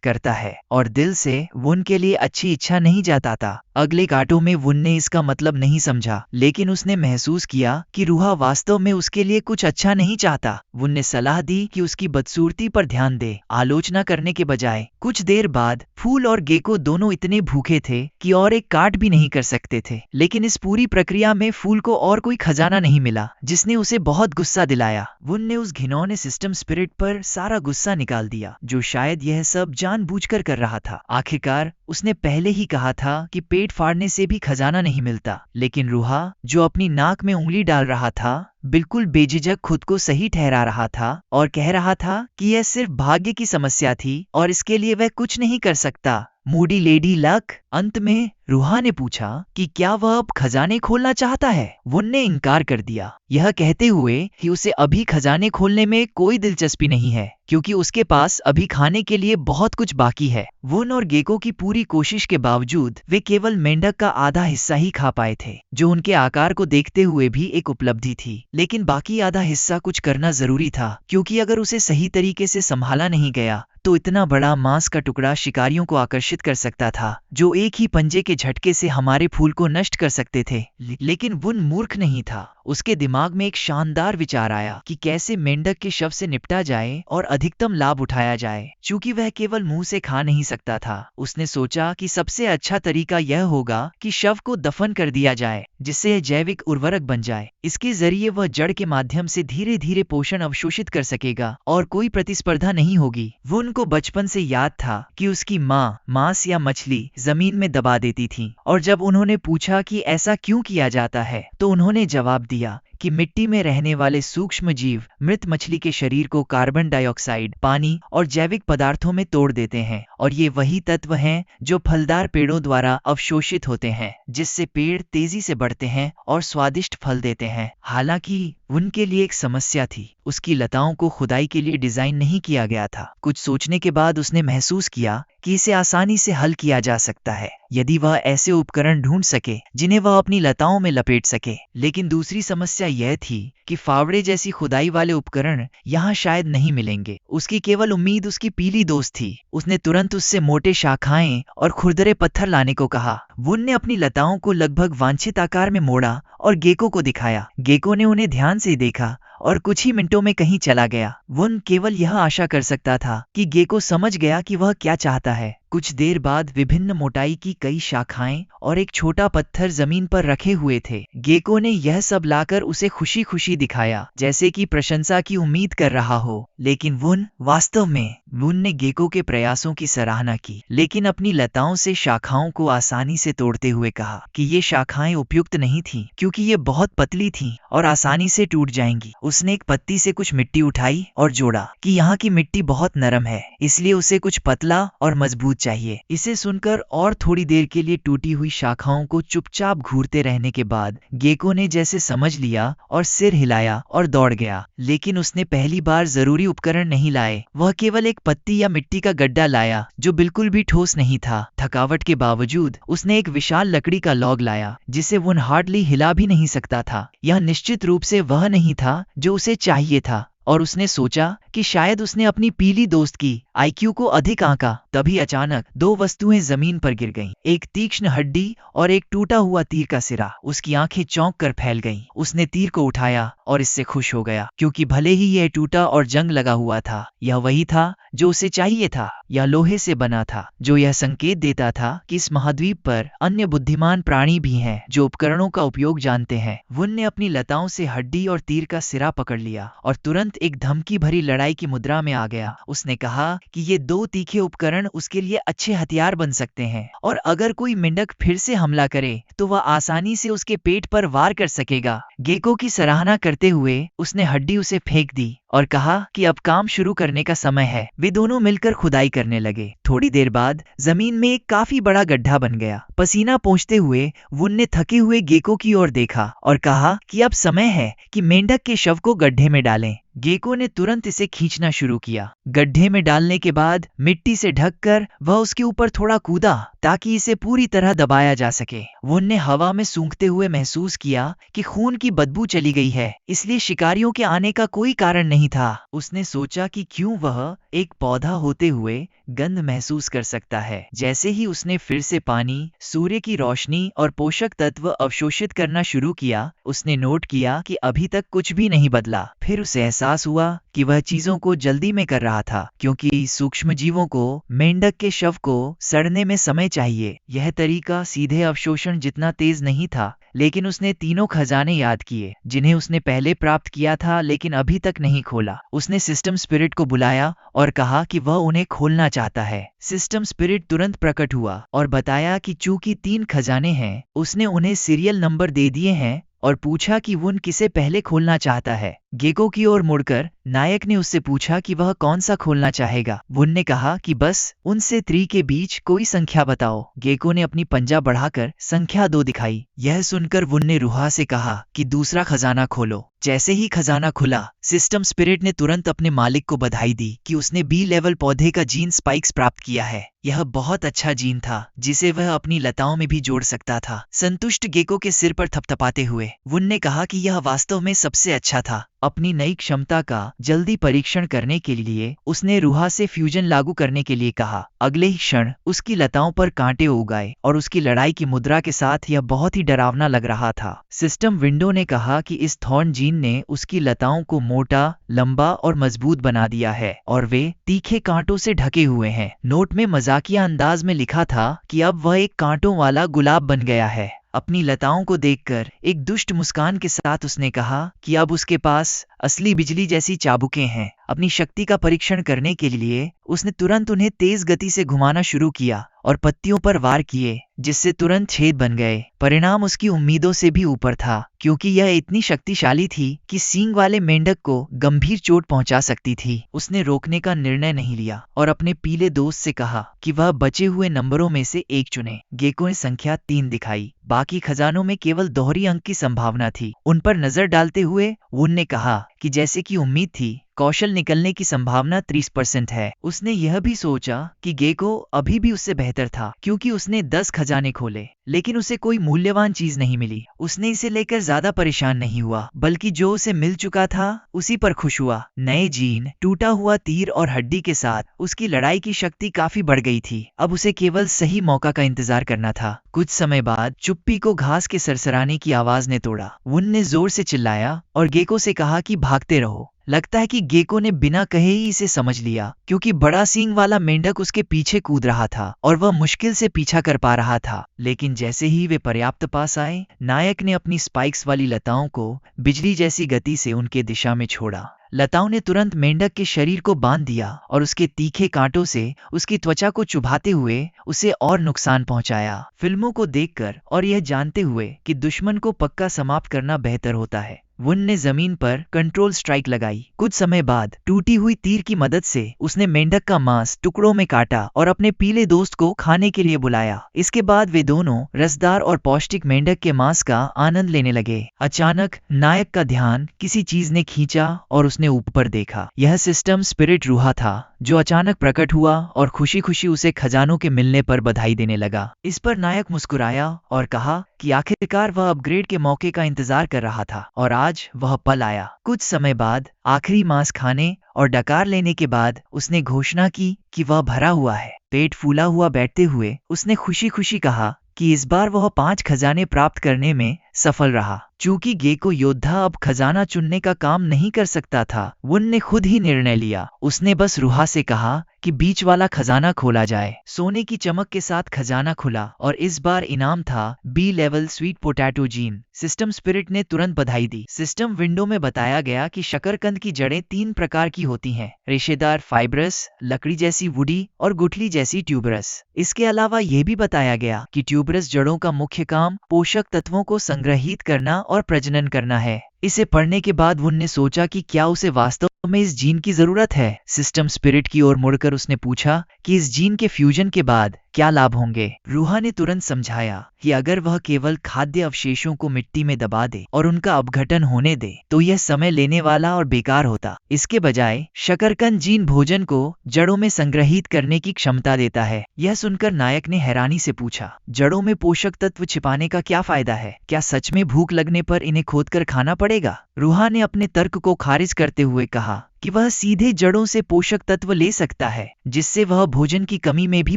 करता है और दिल से वुन के लिए अच्छी इच्छा नहीं जताता। अगले कांटों में वुन ने इसका मतलब नहीं समझा, लेकिन उसने महसूस किया कि रूहा वास्तव में उसके लिए कुछ अच्छा नहीं चाहता। वुन ने सलाह दी कि उसकी बदसूरती पर ध्यान दे, आलोचना करने के बजाय। कुछ देर बाद फूल और गेको दोनों इतने भूखे थे कि और एक काट भी नहीं कर सकते थे, लेकिन इस पूरी प्रक्रिया में फूल को और कोई खजाना नहीं मिला, जिसने उसे बहुत गुस्सा दिलाया। वुन ने उस घिनौने सिस्टम स्पिरिट पर सारा गुस्सा निकाल दिया, जो शायद यह सब जानबूझकर कर रहा था। आखिरकार उसने पहले ही कहा था कि पेट फाड़ने से भी खजाना नहीं मिलता, लेकिन रूहा जो अपनी नाक में उंगली डाल रहा था बिल्कुल बेझिझक खुद को सही ठहरा रहा था और कह रहा था कि यह सिर्फ भाग्य की समस्या थी और इसके लिए वह कुछ नहीं कर सकता। Moody lady luck. अंत में रूहा ने पूछा कि क्या वह अब खजाने खोलना चाहता है। वुन ने इनकार कर दिया, यह कहते हुए कि उसे अभी खजाने खोलने में कोई दिलचस्पी नहीं है, क्योंकि उसके पास अभी खाने के लिए बहुत कुछ बाकी है। वुन और गेको की पूरी कोशिश के बावजूद वे केवल मेंढक का आधा हिस्सा ही खा पाए थे, जो उनके आकार को देखते हुए भी एक उपलब्धि थी। लेकिन बाकी आधा हिस्सा कुछ करना जरूरी था, क्योंकि अगर उसे सही तरीके से संभाला नहीं गया तो इतना बड़ा मांस का टुकड़ा शिकारियों को आकर्षित कर सकता था, जो एक ही पंजे के झटके से हमारे फूल को नष्ट कर सकते थे। लेकिन वुन मूर्ख नहीं था। उसके दिमाग में एक शानदार विचार आया कि कैसे मेंढक के शव से निपटा जाए और अधिकतम लाभ उठाया जाए। चूंकि वह केवल मुंह से खा नहीं सकता था, उसने सोचा कि सबसे अच्छा तरीका यह होगा कि शव को दफन कर दिया जाए, जिससे यह जैविक उर्वरक बन जाए। इसके जरिए वह जड़ के माध्यम से धीरे धीरे पोषण अवशोषित कर सकेगा और कोई प्रतिस्पर्धा नहीं होगी। वुन को बचपन से याद था कि उसकी माँ मांस या मछली जमीन में दबा देती थी, और जब उन्होंने पूछा कि ऐसा क्यों किया जाता है तो उन्होंने जवाब दिया कि मिट्टी में रहने वाले सूक्ष्म जीव मृत मछली के शरीर को कार्बन डाइऑक्साइड, पानी और जैविक पदार्थों में तोड़ देते हैं, और ये वही तत्व हैं जो फलदार पेड़ों द्वारा अवशोषित होते हैं, जिससे पेड़ तेजी से बढ़ते हैं और स्वादिष्ट फल देते हैं। हालांकि उनके लिए एक समस्या थी, उसकी लताओं को खुदाई के लिए डिजाइन नहीं किया गया था। कुछ सोचने के बाद उसने महसूस किया कि इसे आसानी से हल किया जा सकता है यदि वह ऐसे उपकरण ढूंढ सके जिन्हें वह अपनी लताओं में लपेट सके। लेकिन दूसरी समस्या यह थी कि फावड़े जैसी खुदाई वाले उपकरण यहाँ शायद नहीं मिलेंगे। उसकी केवल उम्मीद उसकी पीली दोस्त थी। उसने तुरंत उससे मोटे शाखाएं और खुरदरे पत्थर लाने को कहा। वुन ने अपनी लताओं को लगभग वांछित आकार में मोड़ा और गेको को दिखाया। गेको ने उन्हें ध्यान से देखा और कुछ ही मिनटों में कहीं चला गया। वुन केवल यह आशा कर सकता था कि गेको समझ गया कि वह क्या चाहता है। कुछ देर बाद विभिन्न मोटाई की कई शाखाएं और एक छोटा पत्थर जमीन पर रखे हुए थे। गेको ने यह सब लाकर उसे खुशी खुशी दिखाया, जैसे कि प्रशंसा की उम्मीद कर रहा हो। लेकिन वुन ने गेको के प्रयासों की सराहना की, लेकिन अपनी लताओं से शाखाओं को आसानी से तोड़ते हुए कहा कि ये शाखाएं उपयुक्त नहीं थीं, क्योंकि ये बहुत पतली थीं और आसानी से टूट जाएंगी। उसने एक पत्ती से कुछ मिट्टी उठाई और जोड़ा कि यहाँ की मिट्टी बहुत नरम है, इसलिए उसे कुछ पतला और मजबूत चाहिए। इसे सुनकर और थोड़ी देर के लिए टूटी हुई शाखाओं को चुपचाप घूरते रहने के बाद गेको ने जैसे समझ लिया और सिर हिलाया और दौड़ गया। लेकिन उसने पहली बार जरूरी उपकरण नहीं लाए। वह केवल एक पत्ती या मिट्टी का गड्ढा लाया जो बिल्कुल भी ठोस नहीं था। थकावट के बावजूद उसने एक विशाल लकड़ी का लॉग लाया जिसे वुन हार्डली हिला भी नहीं सकता था। यह निश्चित रूप से वह नहीं था जो उसे चाहिए था, और उसने सोचा कि शायद उसने अपनी पीली दोस्त की आईक्यू को अधिक आंका। तभी अचानक 2 वस्तुएं जमीन पर गिर गईं, एक तीक्ष्ण हड्डी और एक टूटा हुआ तीर का सिरा। उसकी आंखें चौंक कर फैल गईं। उसने तीर को उठाया और इससे खुश हो गया, क्योंकि भले ही यह टूटा और जंग लगा हुआ था, यह वही था जो उसे चाहिए था। यह लोहे से बना था, जो यह संकेत देता था कि इस महाद्वीप पर अन्य बुद्धिमान प्राणी भी हैं जो उपकरणों का उपयोग जानते हैं। वुन ने अपनी लताओं से हड्डी और तीर का सिरा पकड़ लिया और तुरंत एक धमकी भरी लड़ाई की मुद्रा में आ गया। उसने कहा कि ये 2 तीखे उपकरण उसके लिए अच्छे हथियार बन सकते हैं, और अगर कोई मेंढक फिर से हमला करे तो वह आसानी से उसके पेट पर वार कर सकेगा। गेको की सराहना करते हुए उसने हड्डी उसे फेंक दी और कहा कि अब काम शुरू करने का समय है। वे दोनों मिलकर खुदाई करने लगे। थोड़ी देर बाद जमीन में एक काफी बड़ा गड्ढा बन गया। पसीना पोंछते हुए वुन ने थके हुए गेको की ओर देखा और कहा कि अब समय है कि मेंढक के शव को गड्ढे में डालें। गेको ने तुरंत इसे खींचना शुरू किया। गड्ढे में डालने के बाद मिट्टी से ढककर वह उसके ऊपर थोड़ा कूदा ताकि इसे पूरी तरह दबाया जा सके। वुन ने हवा में सूंघते हुए महसूस किया कि खून की बदबू चली गई है, इसलिए शिकारियों के आने का कोई कारण नहीं था। उसने सोचा कि क्यों वह एक पौधा होते हुए गंध महसूस कर सकता है। जैसे ही उसने फिर से पानी, सूर्य की रोशनी और पोषक तत्व अवशोषित करना शुरू किया, उसने नोट किया कि अभी तक कुछ भी नहीं बदला। फिर उसे एहसास हुआ कि वह चीजों को जल्दी में कर रहा था, क्योंकि सूक्ष्म जीवों को मेंढक के शव को सड़ने में समय चाहिए। यह तरीका सीधे अवशोषण जितना तेज नहीं था, लेकिन उसने तीनों खजाने याद किए जिन्हें उसने पहले प्राप्त किया था लेकिन अभी तक नहीं खोला। उसने सिस्टम स्पिरिट को बुलाया और कहा कि वह उन्हें खोलना चाहता है। सिस्टम स्पिरिट तुरंत प्रकट हुआ और बताया कि चूंकि 3 खजाने हैं, उसने उन्हें सीरियल नंबर दे दिए हैं और पूछा कि वुन किसे पहले खोलना चाहता है। गेको की ओर मुड़कर नायक ने उससे पूछा कि वह कौन सा खोलना चाहेगा। वुन ने कहा कि बस उनसे 3 के बीच कोई संख्या बताओ। गेको ने अपनी पंजा बढ़ाकर संख्या 2 दिखाई। यह सुनकर वुन ने रूहा से कहा कि दूसरा खजाना खोलो। जैसे ही खजाना खुला, सिस्टम स्पिरिट ने तुरंत अपने मालिक को बधाई दी कि उसने बी लेवल पौधे का जीन स्पाइक्स प्राप्त किया है। यह बहुत अच्छा जीन था जिसे वह अपनी लताओं में भी जोड़ सकता था। संतुष्ट गेको के सिर पर थपथपाते हुए वुन ने कहा कि यह वास्तव में सबसे अच्छा था। अपनी नई क्षमता का जल्दी परीक्षण करने के लिए उसने रूहा से फ्यूजन लागू करने के लिए कहा। अगले ही क्षण उसकी लताओं पर कांटे उग आए और उसकी लड़ाई की मुद्रा के साथ यह बहुत ही डरावना लग रहा था। सिस्टम विंडो ने कहा कि इस थॉर्न जीन ने उसकी लताओं को मोटा, लंबा और मजबूत बना दिया है और वे तीखे कांटों से ढके हुए हैं। नोट में मजाकिया अंदाज में लिखा था कि अब वह एक कांटों वाला गुलाब बन गया है। अपनी लताओं को देखकर एक दुष्ट मुस्कान के साथ उसने कहा कि अब उसके पास असली बिजली जैसी चाबुकें हैं। अपनी शक्ति का परीक्षण करने के लिए उसने तुरंत उन्हें तेज गति से घुमाना शुरू किया और पत्तियों पर वार किए, जिससे तुरंत छेद बन गए। परिणाम उसकी उम्मीदों से भी ऊपर था, क्योंकि यह इतनी शक्तिशाली थी कि सींग वाले मेंढक को गंभीर चोट पहुंचा सकती थी। उसने रोकने का निर्णय नहीं लिया और अपने पीले दोस्त से कहा कि वह बचे हुए नंबरों में से एक चुने। गेको ने संख्या 3 दिखाई। बाकी खजानों में केवल दोहरी अंक की संभावना थी। उन पर नजर डालते हुए वुन ने कहा कि जैसे कि उम्मीद थी, कौशल निकलने की संभावना 30% है। उसने यह भी सोचा कि गेको अभी भी उससे बेहतर था, क्योंकि उसने 10 खजाने खोले लेकिन उसे कोई मूल्यवान चीज नहीं मिली। उसने इसे लेकर ज्यादा परेशान नहीं हुआ, बल्कि जो उसे मिल चुका था उसी पर खुश हुआ। नए जीन, टूटा हुआ तीर और हड्डी के साथ उसकी लड़ाई की शक्ति काफी बढ़ गई थी। अब उसे केवल सही मौका का इंतजार करना था। कुछ समय बाद चुप्पी को घास के सरसराने की आवाज ने तोड़ा। वुन ने जोर से चिल्लाया और गेको से कहा कि भागते रहो। लगता है कि गेको ने बिना कहे ही इसे समझ लिया, क्योंकि बड़ा सींग वाला मेंढक उसके पीछे कूद रहा था और वह मुश्किल से पीछा कर पा रहा था। लेकिन जैसे ही वे पर्याप्त पास आए, नायक ने अपनी स्पाइक्स वाली लताओं को बिजली जैसी गति से उनके दिशा में छोड़ा। लताओं ने तुरंत मेंढक के शरीर को बांध दिया और उसके तीखे कांटों से उसकी त्वचा को चुभाते हुए उसे और नुकसान पहुंचाया। फिल्मों को देखकर और यह जानते हुए कि दुश्मन को पक्का समाप्त करना बेहतर होता है, वुन ने जमीन पर कंट्रोल स्ट्राइक लगाई। कुछ समय बाद टूटी हुई तीर की मदद से उसने मेंढक का मांस टुकड़ों में काटा और अपने पीले दोस्त को खाने के लिए बुलाया। इसके बाद वे दोनों रसदार और पौष्टिक मेंढक के मांस का आनंद लेने लगे। अचानक नायक का ध्यान किसी चीज ने खींचा और उसने ऊपर देखा। यह सिस्टम स्पिरिट रूहा था जो अचानक प्रकट हुआ और खुशी खुशी उसे खजानों के मिलने पर बधाई देने लगा। इस पर नायक मुस्कुराया और कहा कि आखिरकार वह अपग्रेड के मौके का इंतजार कर रहा था और आज वह पल आया। कुछ समय बाद आखिरी मांस खाने और डकार लेने के बाद उसने घोषणा की कि वह भरा हुआ है। पेट फूला हुआ बैठते हुए उसने खुशी खुशी कहा कि इस बार वह 5 खजाने प्राप्त करने में सफल रहा। चूंकि गेको योद्धा अब खजाना चुनने का काम नहीं कर सकता था, वुन ने खुद ही निर्णय लिया। उसने बस रूहा से कहा कि बीच वाला खजाना खोला जाए। सोने की चमक के साथ खजाना खुला और इस बार इनाम था B level sweet potato gene. System spirit ने तुरंत बधाई दी। सिस्टम विंडो में बताया गया कि शकरकंद की जड़ें 3 प्रकार की होती हैं, रेशेदार फाइब्रस, लकड़ी जैसी वुडी और गुठली जैसी ट्यूबरस। इसके अलावा यह भी बताया गया कि ट्यूबरस जड़ों का मुख्य काम पोषक तत्वों को संग्रहित करना और प्रजनन करना है। इसे पढ़ने के बाद वुन ने सोचा कि क्या उसे वास्तव में इस जीन की जरूरत है। सिस्टम स्पिरिट की ओर मुड़कर उसने पूछा कि इस जीन के फ्यूजन के बाद क्या लाभ होंगे। रूहा ने तुरंत समझाया कि अगर वह केवल खाद्य अवशेषों को मिट्टी में दबा दे और उनका अपघटन होने दे तो यह समय लेने वाला और बेकार होता। इसके बजाय शकरकंद जीन भोजन को जड़ों में संग्रहित करने की क्षमता देता है। यह सुनकर नायक ने हैरानी से पूछा, जड़ों में पोषक तत्व छिपाने का क्या फायदा है? क्या सच में भूख लगने पर इन्हें खोदकर खाना पड़ेगा? रूहा ने अपने तर्क को खारिज करते हुए कहा कि वह सीधे जड़ों से पोषक तत्व ले सकता है, जिससे वह भोजन की कमी में भी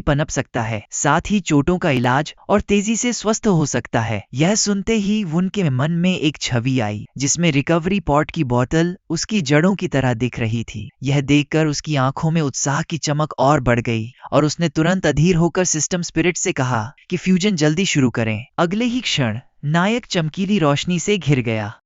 पनप सकता है, साथ ही चोटों का इलाज और तेजी से स्वस्थ हो सकता है। यह सुनते ही वुन के मन में एक छवि आई जिसमें रिकवरी पॉट की बोतल उसकी जड़ों की तरह दिख रही थी। यह देखकर उसकी आंखों में उत्साह की चमक और बढ़ गई और उसने तुरंत अधीर होकर सिस्टम स्पिरिट से कहा कि फ्यूजन जल्दी शुरू करें। अगले ही क्षण नायक चमकीली रोशनी से घिर गया।